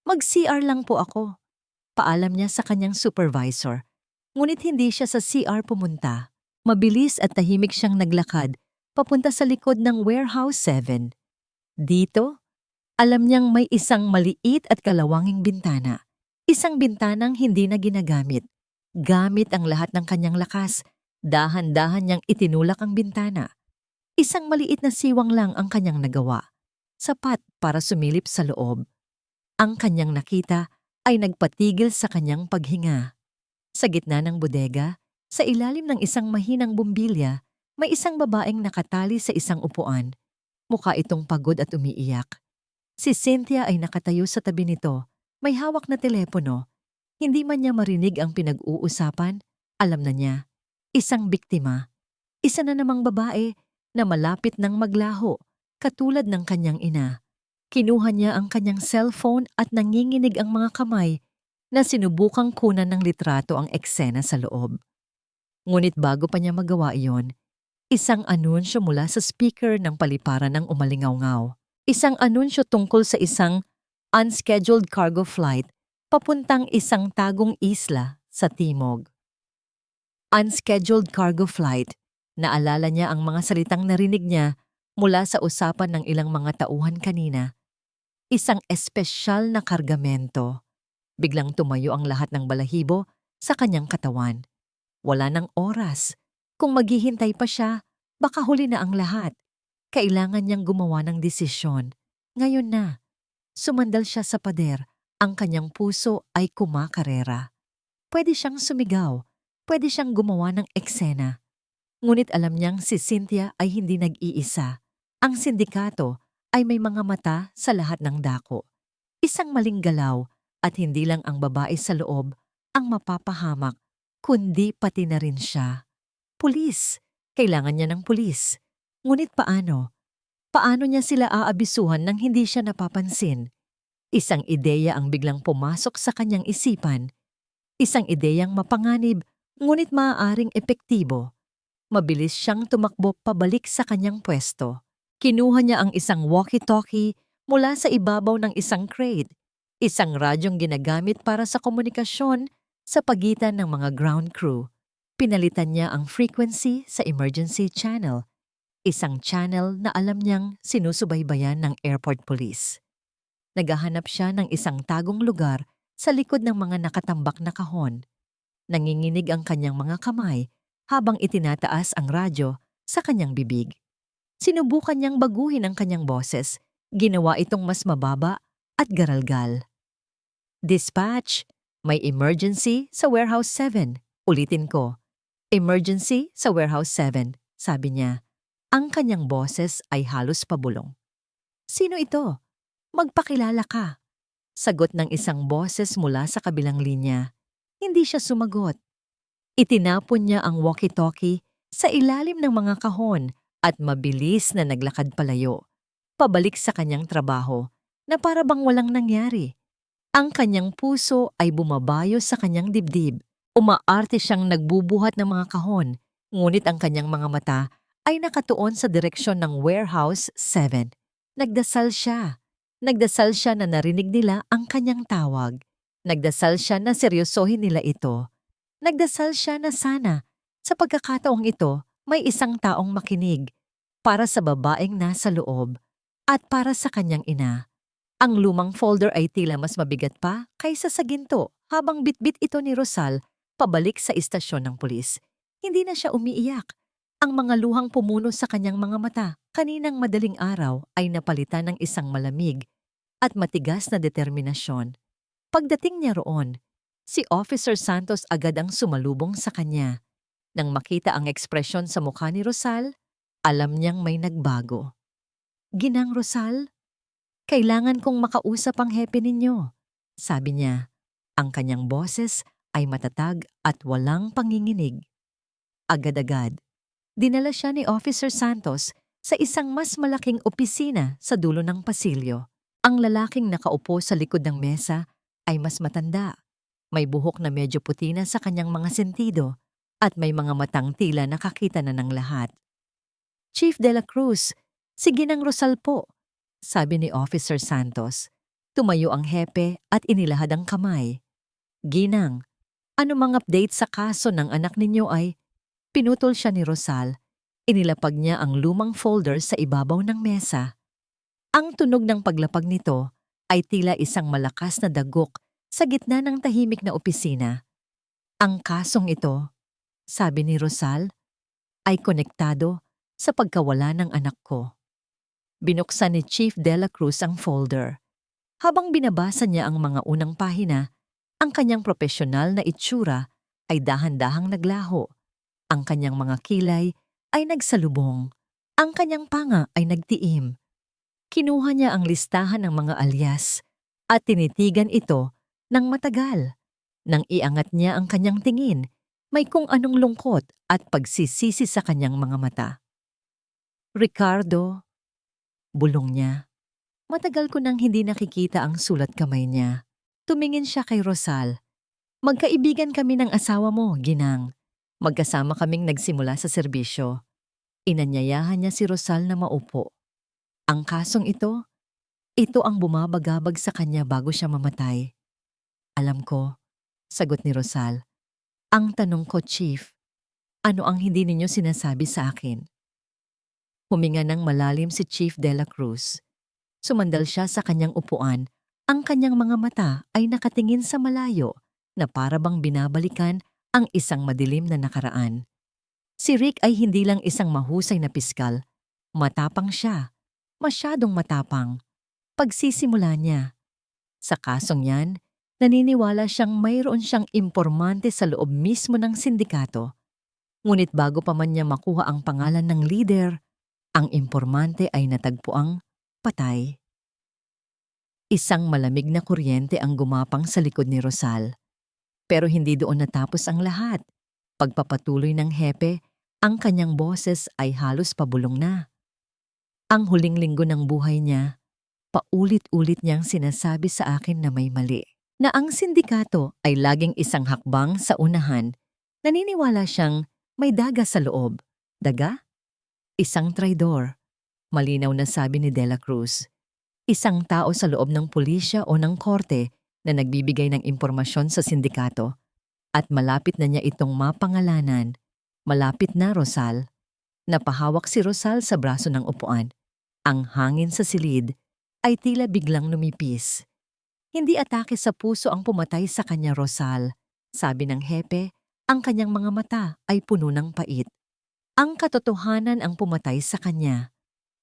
A: mag-CR lang po ako. Paalam niya sa kanyang supervisor. Ngunit hindi siya sa CR pumunta. Mabilis at tahimik siyang naglakad papunta sa likod ng Warehouse 7. Dito, alam niyang may isang maliit at kalawanging bintana. Isang bintanang hindi na ginagamit. Gamit ang lahat ng kanyang lakas, dahan-dahan niyang itinulak ang bintana. Isang maliit na siwang lang ang kanyang nagawa. Sapat para sumilip sa loob. Ang kanyang nakita ay nagpatigil sa kanyang paghinga. Sa gitna ng bodega, sa ilalim ng isang mahinang bumbilya, may isang babaeng nakatali sa isang upuan. Mukha itong pagod at umiiyak. Si Cynthia ay nakatayo sa tabi nito, may hawak na telepono. Hindi man niya marinig ang pinag-uusapan, alam na niya. Isang biktima. Isa na namang babae na malapit ng maglaho, katulad ng kanyang ina. Kinuha niya ang kanyang cellphone at nanginginig ang mga kamay na sinubukang kunan ng litrato ang eksena sa loob. Ngunit bago pa niya magawa iyon, isang anunsyo mula sa speaker ng paliparan ng umalingaw-ngaw. Isang anunsyo tungkol sa isang unscheduled cargo flight papuntang isang tagong isla sa timog. Unscheduled cargo flight. Naalala niya ang mga salitang narinig niya mula sa usapan ng ilang mga tauhan kanina. Isang espesyal na kargamento. Biglang tumayo ang lahat ng balahibo sa kanyang katawan. Wala ng oras. Kung maghihintay pa siya, baka huli na ang lahat. Kailangan niyang gumawa ng desisyon. Ngayon na. Sumandal siya sa pader. Ang kanyang puso ay kumakarera. Pwede siyang sumigaw. Pwede siyang gumawa ng eksena. Ngunit alam niyang si Cynthia ay hindi nag-iisa. Ang sindikato ay may mga mata sa lahat ng dako. Isang maling galaw at hindi lang ang babae sa loob ang mapapahamak, kundi pati na rin siya. Pulis. Kailangan niya ng pulis. Ngunit paano? Paano niya sila aabisuhan nang hindi siya napapansin? Isang ideya ang biglang pumasok sa kanyang isipan. Isang ideyang mapanganib, ngunit maaaring epektibo. Mabilis siyang tumakbo pabalik sa kanyang pwesto. Kinuha niya ang isang walkie-talkie mula sa ibabaw ng isang crate. Isang radyong ginagamit para sa komunikasyon sa pagitan ng mga ground crew. Pinalitan niya ang frequency sa emergency channel. Isang channel na alam niyang sinusubaybayan ng airport police. Naghahanap siya ng isang tagong lugar sa likod ng mga nakatambak na kahon. Nanginginig ang kanyang mga kamay habang itinataas ang radyo sa kanyang bibig. Sinubukan niyang baguhin ang kanyang boses. Ginawa itong mas mababa at garalgal. Dispatch, may emergency sa Warehouse 7. Ulitin ko. Emergency sa Warehouse 7, sabi niya. Ang kanyang boses ay halos pabulong. Sino ito? Magpakilala ka. Sagot ng isang boses mula sa kabilang linya. Hindi siya sumagot. Itinapon niya ang walkie-talkie sa ilalim ng mga kahon at mabilis na naglakad palayo, pabalik sa kanyang trabaho na para bang walang nangyari. Ang kanyang puso ay bumabayo sa kanyang dibdib. Umaarte siyang nagbubuhat ng mga kahon, ngunit ang kanyang mga mata ay nakatuon sa direksyon ng Warehouse 7. Nagdasal siya. Nagdasal siya na narinig nila ang kanyang tawag. Nagdasal siya na seryosohin nila ito. Nagdasal siya na sana, sa pagkakataong ito, may isang taong makinig para sa babaeng nasa loob at para sa kanyang ina. Ang lumang folder ay tila mas mabigat pa kaysa sa ginto habang bitbit ito ni Rosal pabalik sa istasyon ng pulis. Hindi na siya umiiyak. Ang mga luhang pumuno sa kanyang mga mata kaninang madaling araw ay napalitan ng isang malamig at matigas na determinasyon. Pagdating niya roon, si Officer Santos agad ang sumalubong sa kanya. Nang makita ang ekspresyon sa mukha ni Rosal, alam niyang may nagbago. Ginang Rosal, kailangan kong makausap ang hepe ninyo, sabi niya. Ang kanyang boses ay matatag at walang panginginig. Agad-agad, dinala siya ni Officer Santos sa isang mas malaking opisina sa dulo ng pasilyo. Ang lalaking nakaupo sa likod ng mesa ay mas matanda. May buhok na medyo puti na sa kanyang mga sentido at may mga matang tila nakakita na ng lahat. Chief de la Cruz, si Ginang Rosal po, sabi ni Officer Santos. Tumayo ang hepe at inilahad ang kamay. Ginang, anumang update sa kaso ng anak ninyo ay... Pinutol siya ni Rosal. Inilapag niya ang lumang folder sa ibabaw ng mesa. Ang tunog ng paglapag nito ay tila isang malakas na dagok sa gitna ng tahimik na opisina. Ang kasong ito, sabi ni Rosal, ay konektado sa pagkawala ng anak ko. Binuksan ni Chief de la Cruz ang folder. Habang binabasa niya ang mga unang pahina, ang kanyang profesional na itsura ay dahan-dahang naglaho. Ang kanyang mga kilay ay nagsalubong. Ang kanyang panga ay nagtiim. Kinuha niya ang listahan ng mga alias at tinitigan ito ng matagal. Nang iangat niya ang kanyang tingin, may kung anong lungkot at pagsisisi sa kanyang mga mata. Ricardo, bulong niya. Matagal ko nang hindi nakikita ang sulat kamay niya. Tumingin siya kay Rosal. Magkaibigan kami ng asawa mo, Ginang. Magkasama kaming nagsimula sa serbisyo. Inanyayahan niya si Rosal na maupo. Ang kasong ito ang bumabagabag sa kanya bago siya mamatay. Alam ko, sagot ni Rosal. Ang tanong ko, Chief, ano ang hindi ninyo sinasabi sa akin? Huminga ng malalim si Chief de la Cruz. Sumandal siya sa kanyang upuan. Ang kanyang mga mata ay nakatingin sa malayo na para bang binabalikan ang isang madilim na nakaraan. Si Rick ay hindi lang isang mahusay na piskal. Matapang siya. Masyadong matapang. Pagsisimula niya. Sa kasong yan, naniniwala siyang mayroon siyang impormante sa loob mismo ng sindikato. Ngunit bago pa man niya makuha ang pangalan ng leader, ang impormante ay natagpuang patay. Isang malamig na kuryente ang gumapang sa likod ni Rosal. Pero hindi doon natapos ang lahat. Pagpapatuloy ng hepe, ang kanyang boses ay halos pabulong na. Ang huling linggo ng buhay niya, paulit-ulit niyang sinasabi sa akin na may mali. Na ang sindikato ay laging isang hakbang sa unahan. Naniniwala siyang may daga sa loob. Daga? Isang traidor. Malinaw na sabi ni De La Cruz. Isang tao sa loob ng pulisya o ng korte na nagbibigay ng impormasyon sa sindikato at malapit na niya itong mapangalanan. Malapit na, Rosal. Napahawak si Rosal sa braso ng upuan. Ang hangin sa silid ay tila biglang lumipis. Hindi atake sa puso ang pumatay sa kanya, Rosal. Sabi ng hepe, ang kanyang mga mata ay puno ng pait. Ang katotohanan ang pumatay sa kanya.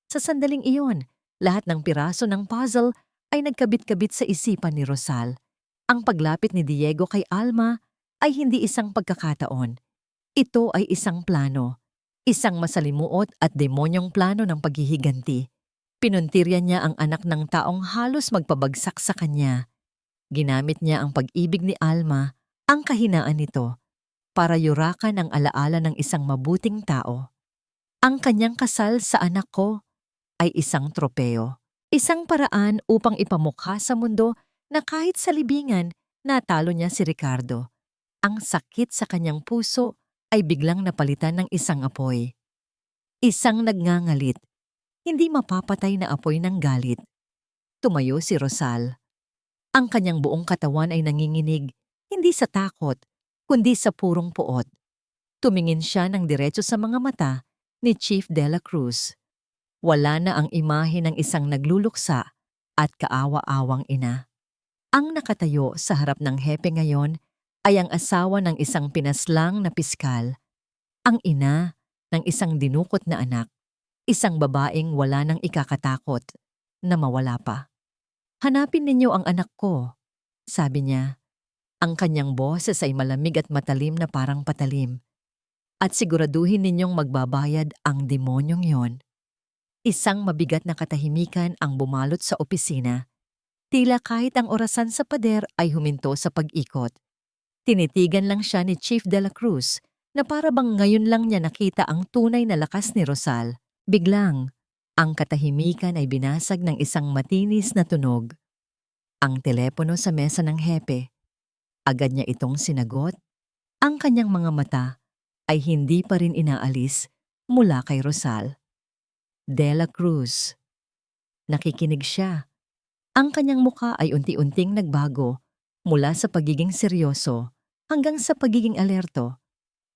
A: Sa sandaling iyon, lahat ng piraso ng puzzle ay nagkabit-kabit sa isipan ni Rosal. Ang paglapit ni Diego kay Alma ay hindi isang pagkakataon. Ito ay isang plano, isang masalimuot at demonyong plano ng paghihiganti. Pinuntirya niya ang anak ng taong halos magpabagsak sa kanya. Ginamit niya ang pag-ibig ni Alma, ang kahinaan nito, para yurakan ang alaala ng isang mabuting tao. Ang kanyang kasal sa anak ko ay isang tropeo. Isang paraan upang ipamukha sa mundo na kahit sa libingan, natalo niya si Ricardo. Ang sakit sa kanyang puso ay biglang napalitan ng isang apoy. Isang nagngangalit, hindi mapapatay na apoy ng galit. Tumayo si Rosal. Ang kanyang buong katawan ay nanginginig, hindi sa takot, kundi sa purong puot. Tumingin siya ng diretso sa mga mata ni Chief de la Cruz. Wala na ang imahe ng isang nagluluksa at kaawa-awang ina. Ang nakatayo sa harap ng hepe ngayon ay ang asawa ng isang pinaslang na piskal, ang ina ng isang dinukot na anak, isang babaeng wala nang ikakatakot na mawala pa. "Hanapin ninyo ang anak ko," sabi niya. Ang kanyang boses ay malamig at matalim na parang patalim. "At siguraduhin ninyong magbabayad ang demonyong yon." Isang mabigat na katahimikan ang bumalot sa opisina. Tila kahit ang orasan sa pader ay huminto sa pag-ikot. Tinitigan lang siya ni Chief de la Cruz na para bang ngayon lang niya nakita ang tunay na lakas ni Rosal. Biglang, ang katahimikan ay binasag ng isang matinis na tunog. Ang telepono sa mesa ng hepe. Agad niya itong sinagot. Ang kanyang mga mata ay hindi pa rin inaalis mula kay Rosal. De la Cruz. Nakikinig siya. Ang kanyang muka ay unti-unting nagbago mula sa pagiging seryoso hanggang sa pagiging alerto.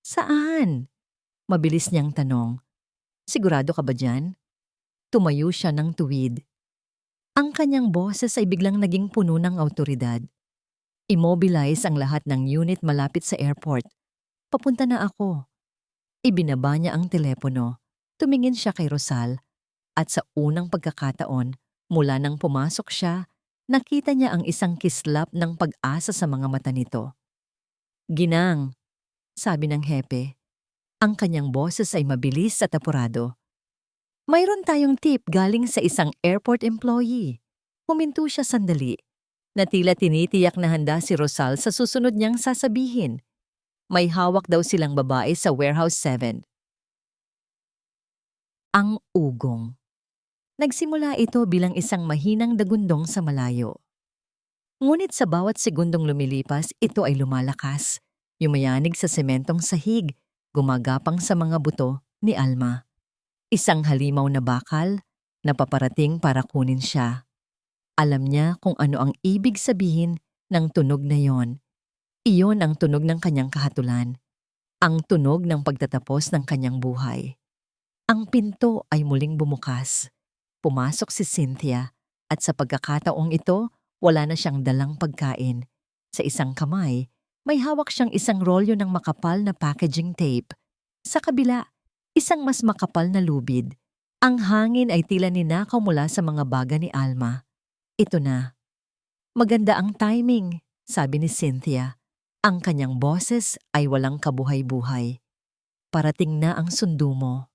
A: "Saan?" Mabilis niyang tanong. "Sigurado ka ba dyan?" Tumayo siya ng tuwid. Ang kanyang boses ay biglang naging puno ng awtoridad. "Immobilize ang lahat ng unit malapit sa airport. Papunta na ako." Ibinaba niya ang telepono. Tumingin siya kay Rosal at sa unang pagkakataon, mula nang pumasok siya, nakita niya ang isang kislap ng pag-asa sa mga mata nito. "Ginang," sabi ng hepe. Ang kanyang boses ay mabilis at apurado. "Mayroon tayong tip galing sa isang airport employee." Huminto siya sandali, na tila tinitiyak na handa si Rosal sa susunod niyang sasabihin. May hawak daw silang babae sa Warehouse 7. Ang ugong. Nagsimula ito bilang isang mahinang dagundong sa malayo. Ngunit sa bawat segundong lumilipas, ito ay lumalakas, yumayanig sa sementong sahig, gumagapang sa mga buto ni Alma. Isang halimaw na bakal na paparating para kunin siya. Alam niya kung ano ang ibig sabihin ng tunog na yon. Iyon ang tunog ng kanyang kahatulan, ang tunog ng pagtatapos ng kanyang buhay. Ang pinto ay muling bumukas. Pumasok si Cynthia at sa pagkakataong ito, wala na siyang dalang pagkain. Sa isang kamay, may hawak siyang isang rolyo ng makapal na packaging tape. Sa kabila, isang mas makapal na lubid. Ang hangin ay tila ninakaw mula sa mga baga ni Alma. "Ito na." "Maganda ang timing," sabi ni Cynthia. Ang kanyang boses ay walang kabuhay-buhay. "Parating na ang sundo mo."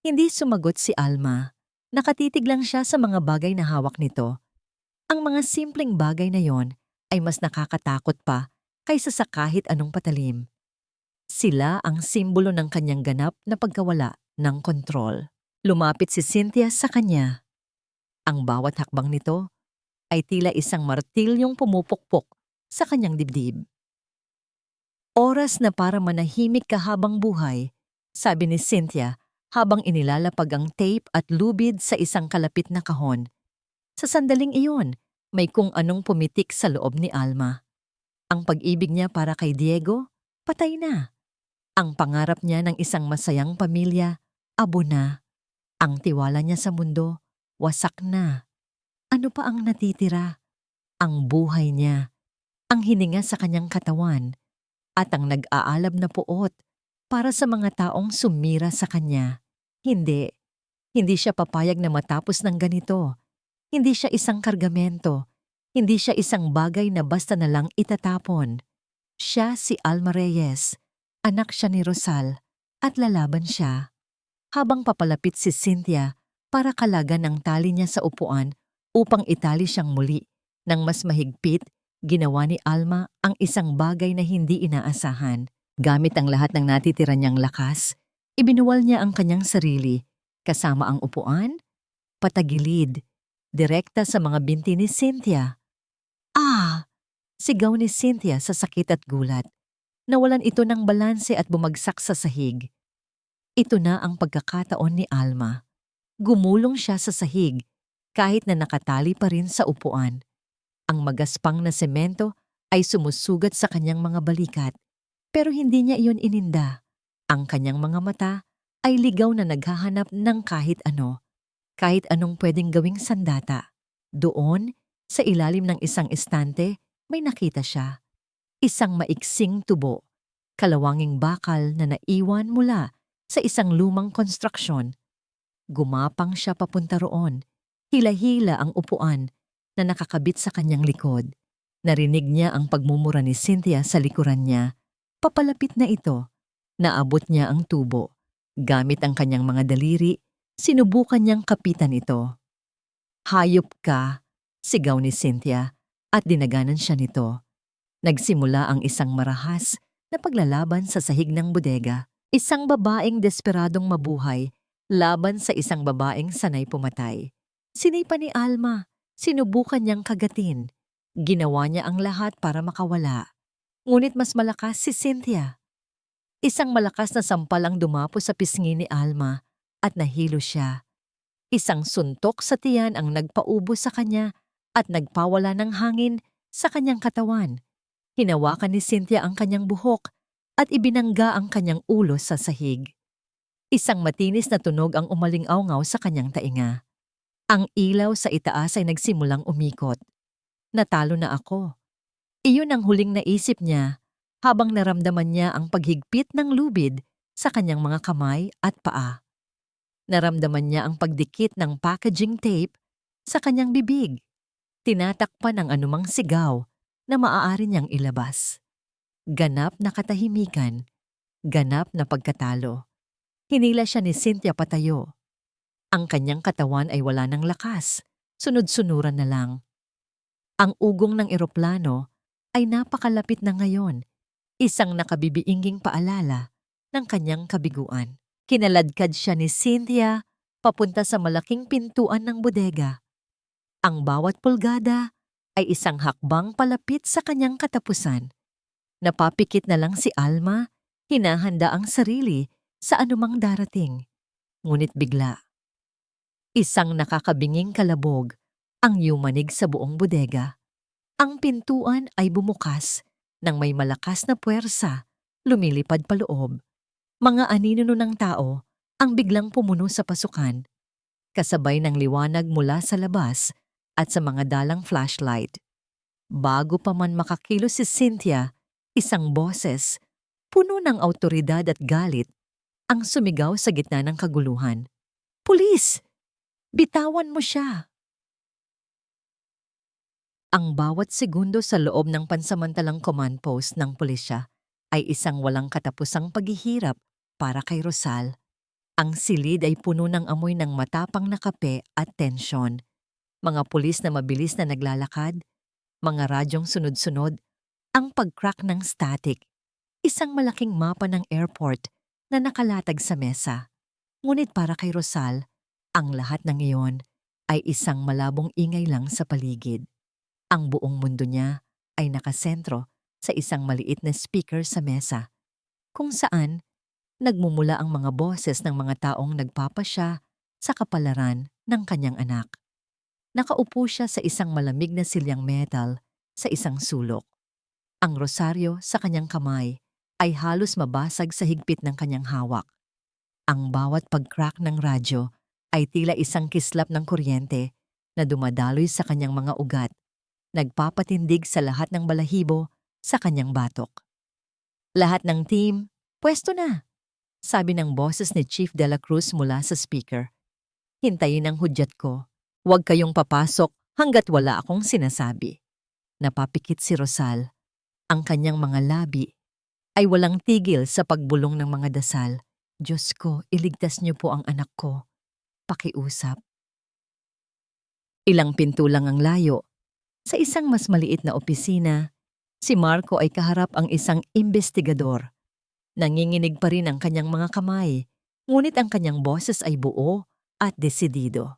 A: Hindi sumagot si Alma. Nakatitig lang siya sa mga bagay na hawak nito. Ang mga simpleng bagay na yon ay mas nakakatakot pa kaysa sa kahit anong patalim. Sila ang simbolo ng kanyang ganap na pagkawala ng kontrol. Lumapit si Cynthia sa kanya. Ang bawat hakbang nito ay tila isang martilyong pumupukpok sa kanyang dibdib. "Oras na para manahimik ka habang buhay," sabi ni Cynthia habang inilalapag ang tape at lubid sa isang kalapit na kahon. Sa sandaling iyon, may kung anong pumitik sa loob ni Alma. Ang pag-ibig niya para kay Diego, patay na. Ang pangarap niya ng isang masayang pamilya, abo na. Ang tiwala niya sa mundo, wasak na. Ano pa ang natitira? Ang buhay niya, ang hininga sa kanyang katawan, at ang nag-aalab na puot para sa mga taong sumira sa kanya. Hindi siya papayag na matapos ng ganito. Hindi siya isang kargamento. Hindi siya isang bagay na basta na lang itatapon. Siya si Alma Reyes, Anak siya ni Rosal at lalaban siya. Habang papalapit si Cynthia para kalagan ang tali niya sa upuan upang itali siyang muli nang mas mahigpit, ginawa ni Alma ang isang bagay na hindi inaasahan. Gamit ang lahat ng natitira niyang lakas, ibinuwal niya ang kanyang sarili, kasama ang upuan, patagilid, direkta sa mga binti ni Cynthia. Ah! Sigaw ni Cynthia sa sakit at gulat. Nawalan ito ng balanse at bumagsak sa sahig. Ito na ang pagkakataon ni Alma. Gumulong siya sa sahig kahit na nakatali pa rin sa upuan. Ang magaspang na semento ay sumusugat sa kanyang mga balikat, pero hindi niya iyon ininda. Ang kanyang mga mata ay ligaw na naghahanap ng kahit anong pwedeng gawing sandata. Doon, sa ilalim ng isang estante, may nakita siya. Isang maiksing tubo, kalawanging bakal na naiwan mula sa isang lumang konstruksyon. Gumapang siya papunta roon. Hila-hila ang upuan na nakakabit sa kanyang likod. Narinig niya ang pagmumura ni Cynthia sa likuran niya. Papalapit na ito. Naabot niya ang tubo. Gamit ang kanyang mga daliri, sinubukan niyang kapitan ito. "Hayop ka!" sigaw ni Cynthia at dinaganan siya nito. Nagsimula ang isang marahas na paglalaban sa sahig ng bodega. Isang babaeng desperadong mabuhay laban sa isang babaeng sanay pumatay. Sinipa ni Alma, sinubukan niyang kagatin. Ginawa niya ang lahat para makawala. Ngunit mas malakas si Cynthia. Isang malakas na sampal ang dumapo sa pisngi ni Alma at nahilo siya. Isang suntok sa tiyan ang nagpaubo sa kanya at nagpawala ng hangin sa kanyang katawan. Hinawakan ni Cynthia ang kanyang buhok at ibinangga ang kanyang ulo sa sahig. Isang matinis na tunog ang umaling-awngaw sa kanyang tainga. Ang ilaw sa itaas ay nagsimulang umikot. Natalo na ako. Iyon ang huling naisip niya habang naramdaman niya ang paghigpit ng lubid sa kanyang mga kamay at paa. Naramdaman niya ang pagdikit ng packaging tape sa kanyang bibig. Tinatakpan ang anumang sigaw na maaari niyang ilabas. Ganap na katahimikan, ganap na pagkatalo. Hinila siya ni Cynthia patayo. Ang kanyang katawan ay wala ng lakas, sunod-sunuran na lang. Ang ugong ng eroplano ay napakalapit na ngayon, isang nakabibiinging paalala ng kanyang kabiguan. Kinaladkad siya ni Cynthia papunta sa malaking pintuan ng bodega. Ang bawat pulgada ay isang hakbang palapit sa kanyang katapusan. Napapikit na lang si Alma, hinahanda ang sarili sa anumang darating. Ngunit bigla, isang nakakabinging kalabog ang yumanig sa buong bodega. Ang pintuan ay bumukas nang may malakas na puwersa, lumilipad paloob. Mga anino ng tao ang biglang pumuno sa pasukan, kasabay ng liwanag mula sa labas at sa mga dalang flashlight. Bago pa man makakilos si Cynthia, isang boses, puno ng awtoridad at galit, ang sumigaw sa gitna ng kaguluhan. "Pulis! Bitawan mo siya!" Ang bawat segundo sa loob ng pansamantalang command post ng pulisya ay isang walang katapusang paghihirap para kay Rosal. Ang silid ay puno ng amoy ng matapang na kape at tensyon. Mga pulis na mabilis na naglalakad, mga radyong sunod-sunod, ang pag-crack ng static, isang malaking mapa ng airport na nakalatag sa mesa. Ngunit para kay Rosal, ang lahat ng iyon ay isang malabong ingay lang sa paligid. Ang buong mundo niya ay nakasentro sa isang maliit na speaker sa mesa, kung saan nagmumula ang mga boses ng mga taong nagpapasya sa kapalaran ng kanyang anak. Nakaupo siya sa isang malamig na silyang metal sa isang sulok. Ang rosaryo sa kanyang kamay ay halos mabasag sa higpit ng kanyang hawak. Ang bawat pag-crack ng radyo ay tila isang kislap ng kuryente na dumadaloy sa kanyang mga ugat, nagpapatindig sa lahat ng balahibo sa kanyang batok. "Lahat ng team, pwesto na," sabi ng boses ni Chief De La Cruz mula sa speaker. "Hintayin ang hudyat ko. Huwag kayong papasok hanggat wala akong sinasabi." Napapikit si Rosal. Ang kanyang mga labi ay walang tigil sa pagbulong ng mga dasal. Diyos ko, iligtas niyo po ang anak ko. Pakiusap. Ilang pinto lang ang layo. Sa isang mas maliit na opisina, si Marco ay kaharap ang isang imbestigador. Nanginginig pa rin ang kanyang mga kamay, ngunit ang kanyang boses ay buo at desidido.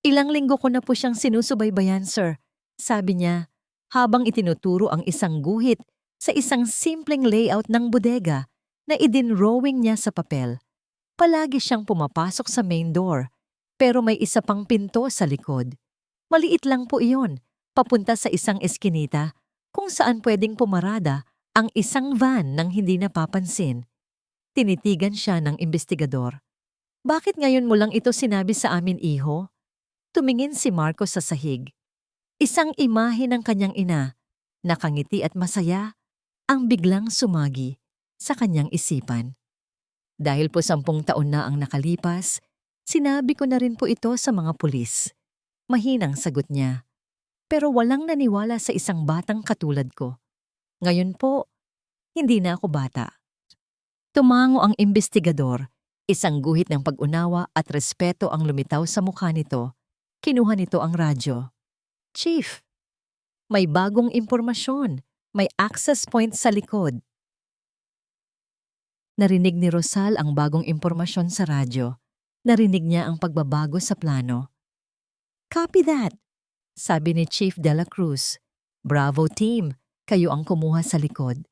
A: Ilang linggo ko na po siyang sinusubaybayan, sir. Sabi niya, habang itinuturo ang isang guhit sa isang simpleng layout ng bodega na idinrawing niya sa papel. Palagi siyang pumapasok sa main door, pero may isa pang pinto sa likod. Maliit lang po iyon, papunta sa isang eskinita kung saan pwedeng pumarada ang isang van nang hindi napapansin. Tinitigan siya ng imbestigador. Bakit ngayon mo lang ito sinabi sa amin, iho? Tumingin si Marco sa sahig. Isang imahe ng kanyang ina, nakangiti at masaya, ang biglang sumagi sa kanyang isipan. Dahil po 10 taon na ang nakalipas, sinabi ko na rin po ito sa mga pulis. Mahinang sagot niya. Pero walang naniwala sa isang batang katulad ko. Ngayon po, hindi na ako bata. Tumango ang imbestigador. Isang guhit ng pag-unawa at respeto ang lumitaw sa mukha nito. Kinuha nito ang radyo. Chief, may bagong impormasyon. May access point sa likod. Narinig ni Rosal ang bagong impormasyon sa radyo. Narinig niya ang pagbabago sa plano. Copy that, sabi ni Chief De La Cruz. Bravo team, kayo ang kumuha sa likod.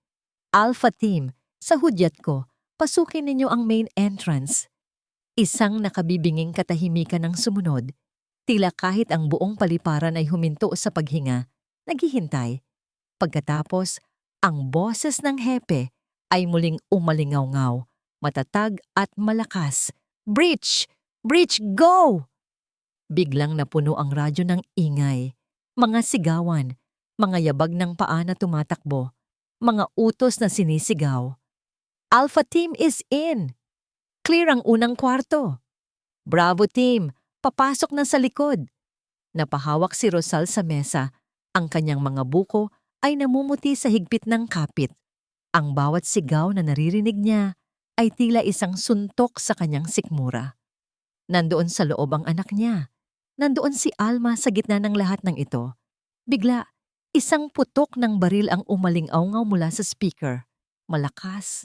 A: Alpha team, sa hudyat ko, pasukin ninyo ang main entrance. Isang nakabibinging katahimikan ang sumunod. Tila kahit ang buong paliparan ay huminto sa paghinga, naghihintay. Pagkatapos, ang boses ng hepe ay muling umalingaw-ngaw, matatag at malakas. Breach! Breach, go! Biglang napuno ang radyo ng ingay. Mga sigawan, mga yabag ng paa na tumatakbo, mga utos na sinisigaw. Alpha team is in! Clear ang unang kwarto. Bravo team, papasok na sa likod. Napahawak si Rosal sa mesa. Ang kanyang mga buko ay namumuti sa higpit ng kapit. Ang bawat sigaw na naririnig niya ay tila isang suntok sa kanyang sikmura. Nandoon sa loob ang anak niya. Nandoon si Alma sa gitna ng lahat ng ito. Bigla, isang putok ng baril ang umaling-awngaw mula sa speaker. Malakas,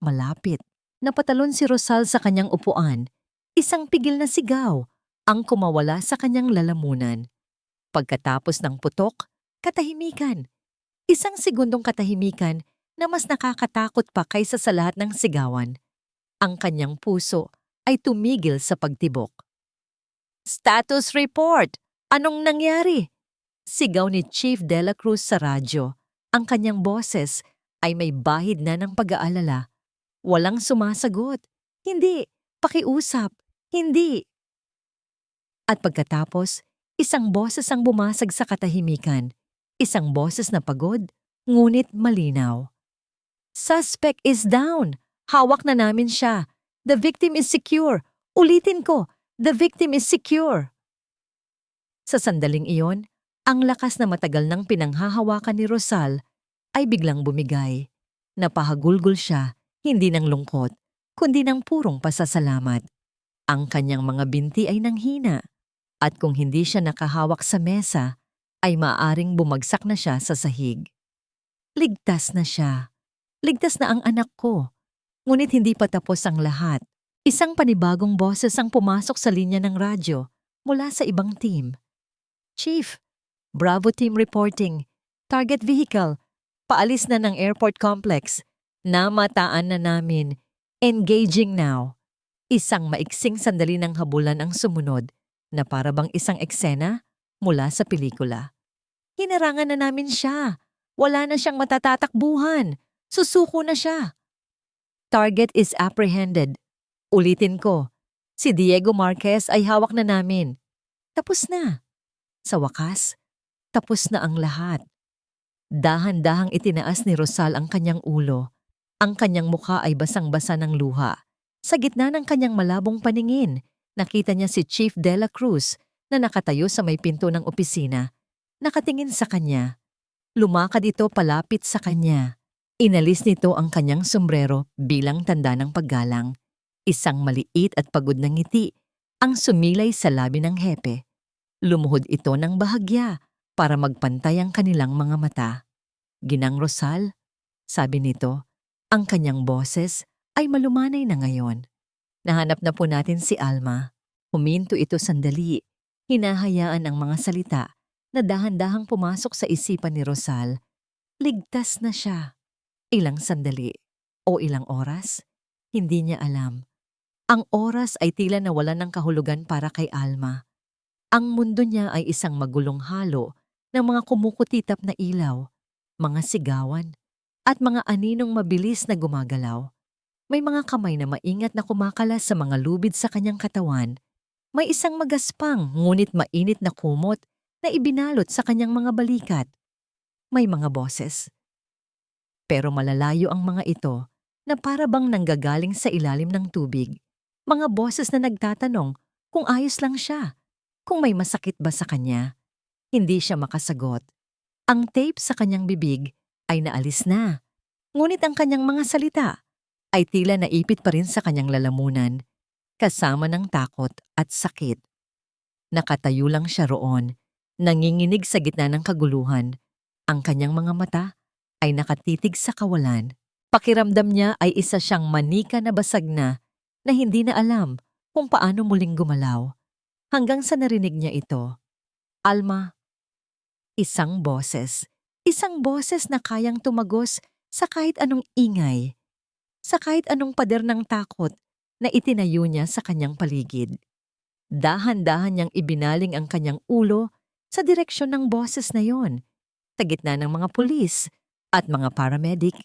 A: malapit. Napatalon si Rosal sa kanyang upuan. Isang pigil na sigaw ang kumawala sa kanyang lalamunan. Pagkatapos ng putok, katahimikan. Isang segundong katahimikan na mas nakakatakot pa kaysa sa lahat ng sigawan. Ang kanyang puso ay tumigil sa pagtibok. Status report! Anong nangyari? Sigaw ni Chief De La Cruz sa radyo. Ang kanyang boses ay may bahid na ng pag-aalala. Walang sumasagot. Hindi. Pakiusap. Hindi. At pagkatapos, isang boses ang bumasag sa katahimikan. Isang boses na pagod, ngunit malinaw. Suspect is down. Hawak na namin siya. The victim is secure. Ulitin ko, the victim is secure. Sa sandaling iyon, ang lakas na matagal ng pinanghahawakan ni Rosal ay biglang bumigay. Napahagulgol siya, hindi ng lungkot, kundi ng purong pasasalamat. Ang kanyang mga binti ay nanghina, at kung hindi siya nakahawak sa mesa, ay maaaring bumagsak na siya sa sahig. Ligtas na siya. Ligtas na ang anak ko. Ngunit hindi pa tapos ang lahat. Isang panibagong boses ang pumasok sa linya ng radyo mula sa ibang team. Chief, Bravo team reporting. Target vehicle. Paalis na ng airport complex. Namataan na namin. Engaging now. Isang maiksing sandali ng habulan ang sumunod na para bang isang eksena mula sa pelikula. Hinarangan na namin siya. Wala na siyang matatatakbuhan. Susuko na siya. Target is apprehended. Ulitin ko, si Diego Marquez ay hawak na namin. Tapos na. Sa wakas, tapos na ang lahat. Dahan-dahang itinaas ni Rosal ang kanyang ulo. Ang kanyang mukha ay basang-basa ng luha. Sa gitna ng kanyang malabong paningin, nakita niya si Chief De La Cruz na nakatayo sa may pinto ng opisina. Nakatingin sa kanya. Lumakad ito palapit sa kanya. Inalis nito ang kanyang sombrero bilang tanda ng paggalang. Isang maliit at pagod na ngiti ang sumilay sa labi ng hepe. Lumuhod ito ng bahagya para magpantay ang kanilang mga mata. "Ginang Rosal," sabi nito, ang kanyang boses ay malumanay na ngayon. "Nahanap na po natin si Alma." Huminto ito sandali. Hinahayaan ang mga salita na dahan-dahang pumasok sa isipan ni Rosal. Ligtas na siya. Ilang sandali o ilang oras? Hindi niya alam. Ang oras ay tila nawalan ng kahulugan para kay Alma. Ang mundo niya ay isang magulong halo ng mga kumukutitap na ilaw, mga sigawan, at mga aninong mabilis na gumagalaw. May mga kamay na maingat na kumakalas sa mga lubid sa kanyang katawan. May isang magaspang ngunit mainit na kumot na ibinalot sa kanyang mga balikat. May mga boses. Pero malalayo ang mga ito na para bang nanggagaling sa ilalim ng tubig. Mga boses na nagtatanong kung ayos lang siya, kung may masakit ba sa kanya. Hindi siya makasagot. Ang tape sa kanyang bibig ay naalis na. Ngunit ang kanyang mga salita ay tila naipit pa rin sa kanyang lalamunan, kasama ng takot at sakit. Nakatayo lang siya roon, nanginginig sa gitna ng kaguluhan. Ang kanyang mga mata ay nakatitig sa kawalan. Pakiramdam niya ay isa siyang manika na basag na hindi na alam kung paano muling gumalaw. Hanggang sa narinig niya ito. "Alma." Isang boses. Isang boses na kayang tumagos sa kahit anong ingay, sa kahit anong pader ng takot na itinayo niya sa kanyang paligid. Dahan-dahan niyang ibinaling ang kanyang ulo sa direksyon ng boses na yon, sa gitna ng mga pulis at mga paramedic.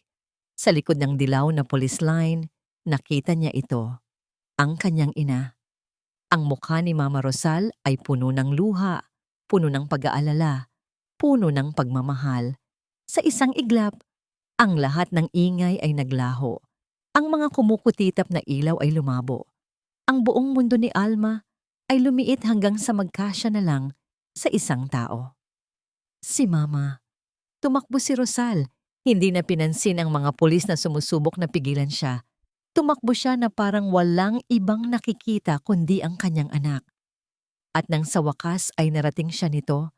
A: Sa likod ng dilaw na police line, nakita niya ito, ang kanyang ina. Ang mukha ni Mama Rosal ay puno ng luha, puno ng pag-aalala, puno ng pagmamahal. Sa isang iglap, ang lahat ng ingay ay naglaho. Ang mga kumukutitap na ilaw ay lumabo. Ang buong mundo ni Alma ay lumiit hanggang sa magkasya na lang sa isang tao. Si Mama. Tumakbo si Rosal. Hindi na pinansin ang mga pulis na sumusubok na pigilan siya. Tumakbo siya na parang walang ibang nakikita kundi ang kanyang anak. At nang sa wakas ay narating siya nito,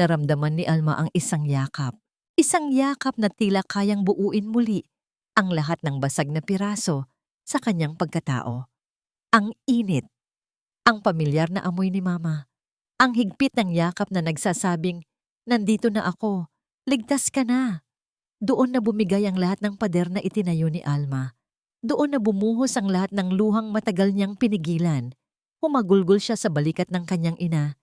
A: naramdaman ni Alma ang isang yakap. Isang yakap na tila kayang buuin muli ang lahat ng basag na piraso sa kanyang pagkatao. Ang init. Ang pamilyar na amoy ni Mama. Ang higpit ng yakap na nagsasabing, "Nandito na ako. Ligtas ka na." Doon na bumigay ang lahat ng pader na itinayo ni Alma. Doon na bumuhos ang lahat ng luhang matagal niyang pinigilan. Humagulgol siya sa balikat ng kanyang ina.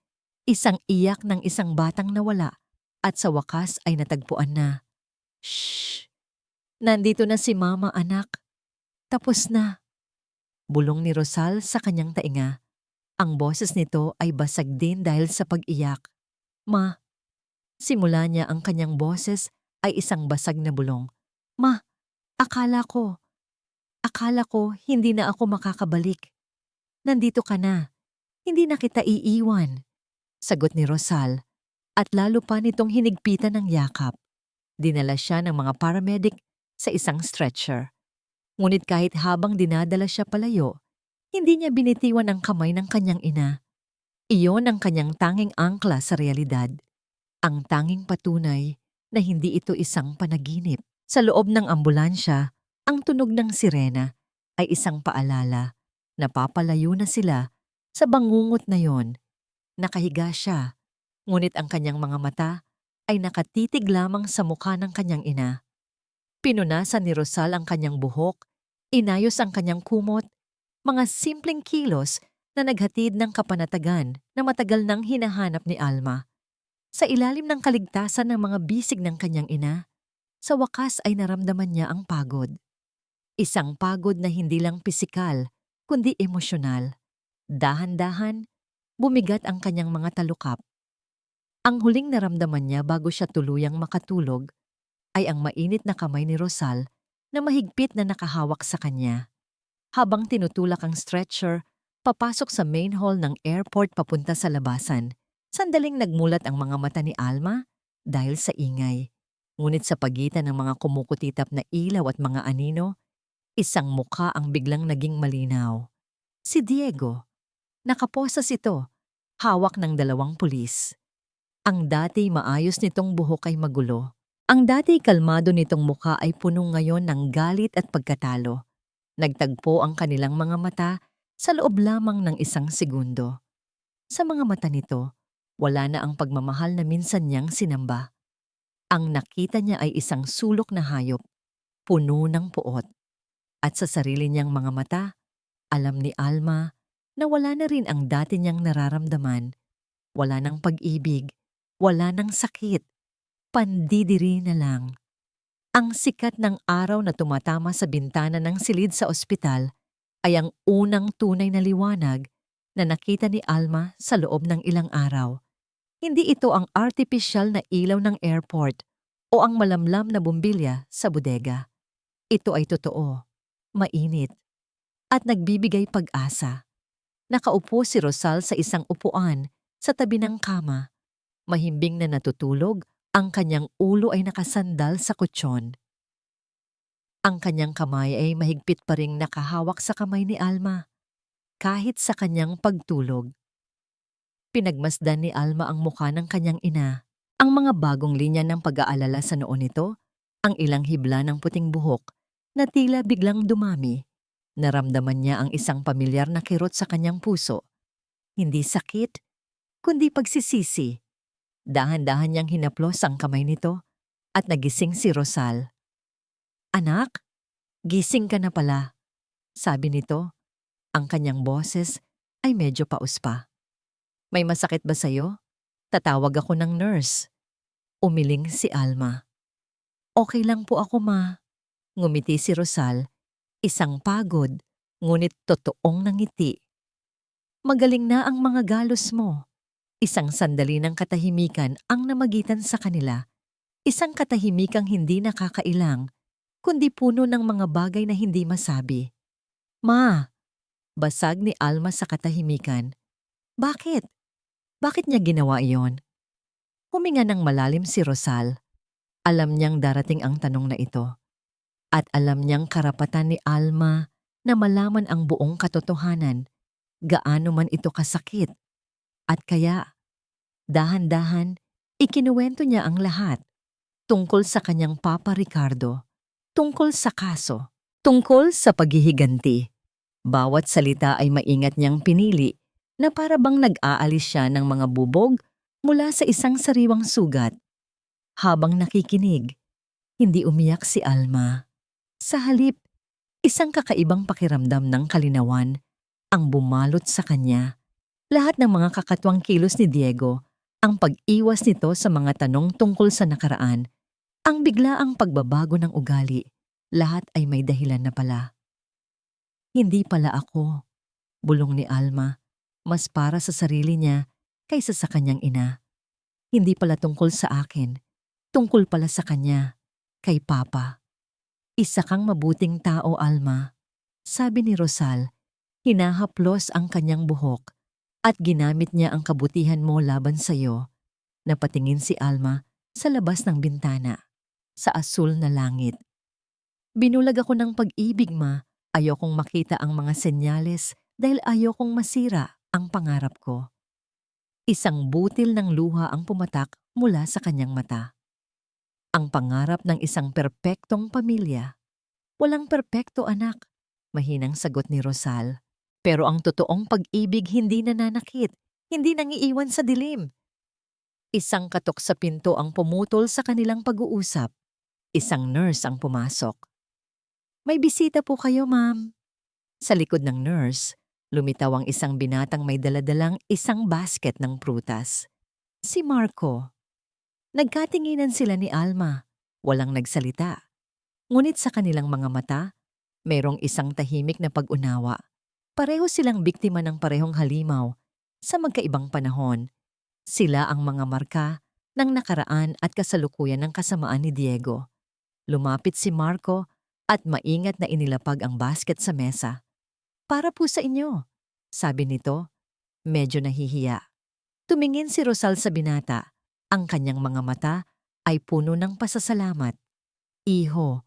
A: Isang iyak ng isang batang nawala at sa wakas ay natagpuan na. "Shh! Nandito na si Mama, anak. Tapos na." Bulong ni Rosal sa kanyang tainga. Ang boses nito ay basag din dahil sa pag-iyak. "Ma." Simula niya ang kanyang boses ay isang basag na bulong. "Ma, akala ko hindi na ako makakabalik. Nandito ka na. Hindi na kita iiwan." Sagot ni Rosal at lalo pa nitong hinigpitan ng yakap. Dinala siya ng mga paramedic sa isang stretcher. Ngunit kahit habang dinadala siya palayo, hindi niya binitiwan ang kamay ng kanyang ina. Iyon ang kanyang tanging angkla sa realidad. Ang tanging patunay na hindi ito isang panaginip. Sa loob ng ambulansya, ang tunog ng sirena ay isang paalala na papalayo na sila sa bangungot na yon. Nakahiga siya, ngunit ang kanyang mga mata ay nakatitig lamang sa mukha ng kanyang ina. Pinunasan ni Rosal ang kanyang buhok, inayos ang kanyang kumot, mga simpleng kilos na naghatid ng kapanatagan na matagal nang hinahanap ni Alma. Sa ilalim ng kaligtasan ng mga bisig ng kanyang ina, sa wakas ay naramdaman niya ang pagod. Isang pagod na hindi lang pisikal, kundi emosyonal. Dahan-dahan, bumigat ang kanyang mga talukap. Ang huling naramdaman niya bago siya tuluyang makatulog ay ang mainit na kamay ni Rosal na mahigpit na nakahawak sa kanya. Habang tinutulak ang stretcher, papasok sa main hall ng airport papunta sa labasan, sandaling nagmulat ang mga mata ni Alma dahil sa ingay. Ngunit sa pagitan ng mga kumukutitap na ilaw at mga anino, isang mukha ang biglang naging malinaw. Si Diego. Nakaposas ito, hawak ng 2 pulis. Ang dati maayos nitong buhok ay magulo. Ang dati kalmado nitong mukha ay puno ngayon ng galit at pagkatalo. Nagtagpo ang kanilang mga mata sa loob lamang ng 1 segundo. Sa mga mata nito, wala na ang pagmamahal na minsan niyang sinamba. Ang nakita niya ay isang sulok na hayop, puno ng puot. At sa sarili niyang mga mata, alam ni Alma na wala na rin ang dati niyang nararamdaman. Wala ng pag-ibig, wala ng sakit, pandidiri na lang. Ang sikat ng araw na tumatama sa bintana ng silid sa ospital ay ang unang tunay na liwanag na nakita ni Alma sa loob ng ilang araw. Hindi ito ang artificial na ilaw ng airport o ang malamlam na bumbilya sa bodega. Ito ay totoo, mainit, at nagbibigay pag-asa. Nakaupo si Rosal sa isang upuan sa tabi ng kama. Mahimbing na natutulog, ang kanyang ulo ay nakasandal sa kutsyon. Ang kanyang kamay ay mahigpit pa ring nakahawak sa kamay ni Alma, kahit sa kanyang pagtulog. Pinagmasdan ni Alma ang mukha ng kanyang ina, ang mga bagong linya ng pag-aalala sa noo nito, ang ilang hibla ng puting buhok na tila biglang dumami. Naramdaman niya ang isang pamilyar na kirot sa kanyang puso. Hindi sakit, kundi pagsisisi. Dahan-dahan niyang hinaplos ang kamay nito at nagising si Rosal. "Anak, gising ka na pala," sabi nito. Ang kanyang boses ay medyo paus pa. "May masakit ba sa'yo? Tatawag ako ng nurse." Umiling si Alma. "Okay lang po ako, ma." Ngumiti si Rosal, isang pagod, ngunit totoong nangiti. "Magaling na ang mga galos mo." Isang sandali ng katahimikan ang namagitan sa kanila. Isang katahimikang hindi nakakailang, kundi puno ng mga bagay na hindi masabi. "Ma!" Basag ni Alma sa katahimikan. "Bakit? Bakit niya ginawa iyon?" Huminga ng malalim si Rosal. Alam niyang darating ang tanong na ito. At alam niyang karapatan ni Alma na malaman ang buong katotohanan, gaano man ito kasakit. At kaya, dahan-dahan, ikinuwento niya ang lahat. Tungkol sa kanyang Papa Ricardo, tungkol sa kaso, tungkol sa paghihiganti. Bawat salita ay maingat niyang pinili na para bang nag-aalis siya ng mga bubog mula sa isang sariwang sugat. Habang nakikinig, hindi umiyak si Alma. Sa halip, isang kakaibang pakiramdam ng kalinawan ang bumalot sa kanya. Lahat ng mga kakatwang kilos ni Diego, ang pag-iwas nito sa mga tanong tungkol sa nakaraan, ang biglaang pagbabago ng ugali, lahat ay may dahilan na pala. "Hindi pala ako," bulong ni Alma, mas para sa sarili niya kaysa sa kanyang ina. "Hindi pala tungkol sa akin, tungkol pala sa kanya, kay Papa." "Isa kang mabuting tao, Alma," sabi ni Rosal. Hinahaplos ang kanyang buhok at ginamit niya ang kabutihan mo laban sa iyo. Napatingin si Alma sa labas ng bintana, sa asul na langit. "Binulag ako ng pag-ibig, ma. Ayokong makita ang mga senyales dahil ayokong masira ang pangarap ko." Isang butil ng luha ang pumatak mula sa kanyang mata. Ang pangarap ng isang perpektong pamilya. "Walang perpekto, anak," mahinang sagot ni Rosal. "Pero ang totoong pag-ibig hindi nananakit, hindi nangiiwan sa dilim." Isang katok sa pinto ang pumutol sa kanilang pag-uusap. Isang nurse ang pumasok. "May bisita po kayo, ma'am." Sa likod ng nurse, lumitaw ang isang binatang may daladalang isang basket ng prutas. Si Marco. Nagkatinginan sila ni Alma. Walang nagsalita. Ngunit sa kanilang mga mata, merong isang tahimik na pag-unawa. Pareho silang biktima ng parehong halimaw sa magkaibang panahon. Sila ang mga marka ng nakaraan at kasalukuyan ng kasamaan ni Diego. Lumapit si Marco at maingat na inilapag ang basket sa mesa. "Para po sa inyo," sabi nito, medyo nahihiya. Tumingin si Rosal sa binata, ang kanyang mga mata ay puno ng pasasalamat. Iho,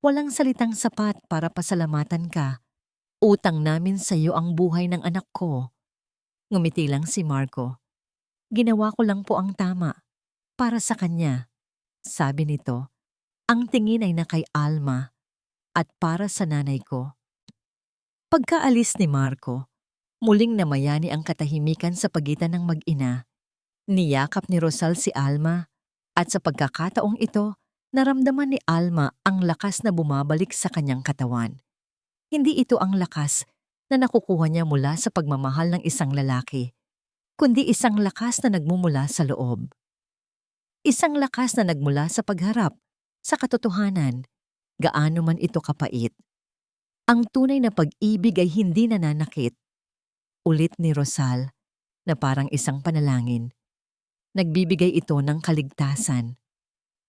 A: walang salitang sapat para pasalamatan ka. Utang namin sa iyo ang buhay ng anak ko. Ngumiti lang si Marco. Ginawa ko lang po ang tama. Para sa kanya. Sabi nito, ang tingin ay na kay Alma at para sa nanay ko. Pagkaalis ni Marco, muling namayani ang katahimikan sa pagitan ng mag-ina. Niyakap ni Rosal si Alma at sa pagkakataong ito, naramdaman ni Alma ang lakas na bumabalik sa kanyang katawan. Hindi ito ang lakas na nakukuha niya mula sa pagmamahal ng isang lalaki, kundi isang lakas na nagmumula sa loob. Isang lakas na nagmula sa pagharap, sa katotohanan, gaano man ito kapait. Ang tunay na pag-ibig ay hindi nananakit. Ulit ni Rosal, na parang isang panalangin. Nagbibigay ito ng kaligtasan.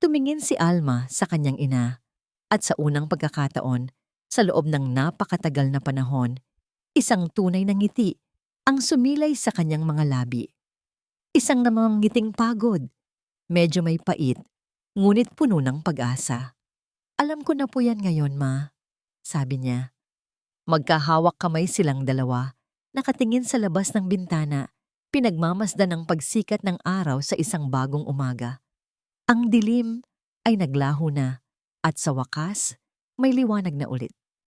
A: Tumingin si Alma sa kanyang ina at sa unang pagkakataon, sa loob ng napakatagal na panahon, isang tunay na ngiti ang sumilay sa kanyang mga labi. Isang namang ngiting pagod, medyo may pait, ngunit puno ng pag-asa. Alam ko na po yan ngayon, Ma, sabi niya. Magkahawak kamay silang dalawa, nakatingin sa labas ng bintana, pinagmamasdan ng pagsikat ng araw sa isang bagong umaga. Ang dilim ay naglaho na at sa wakas may liwanag na ulit.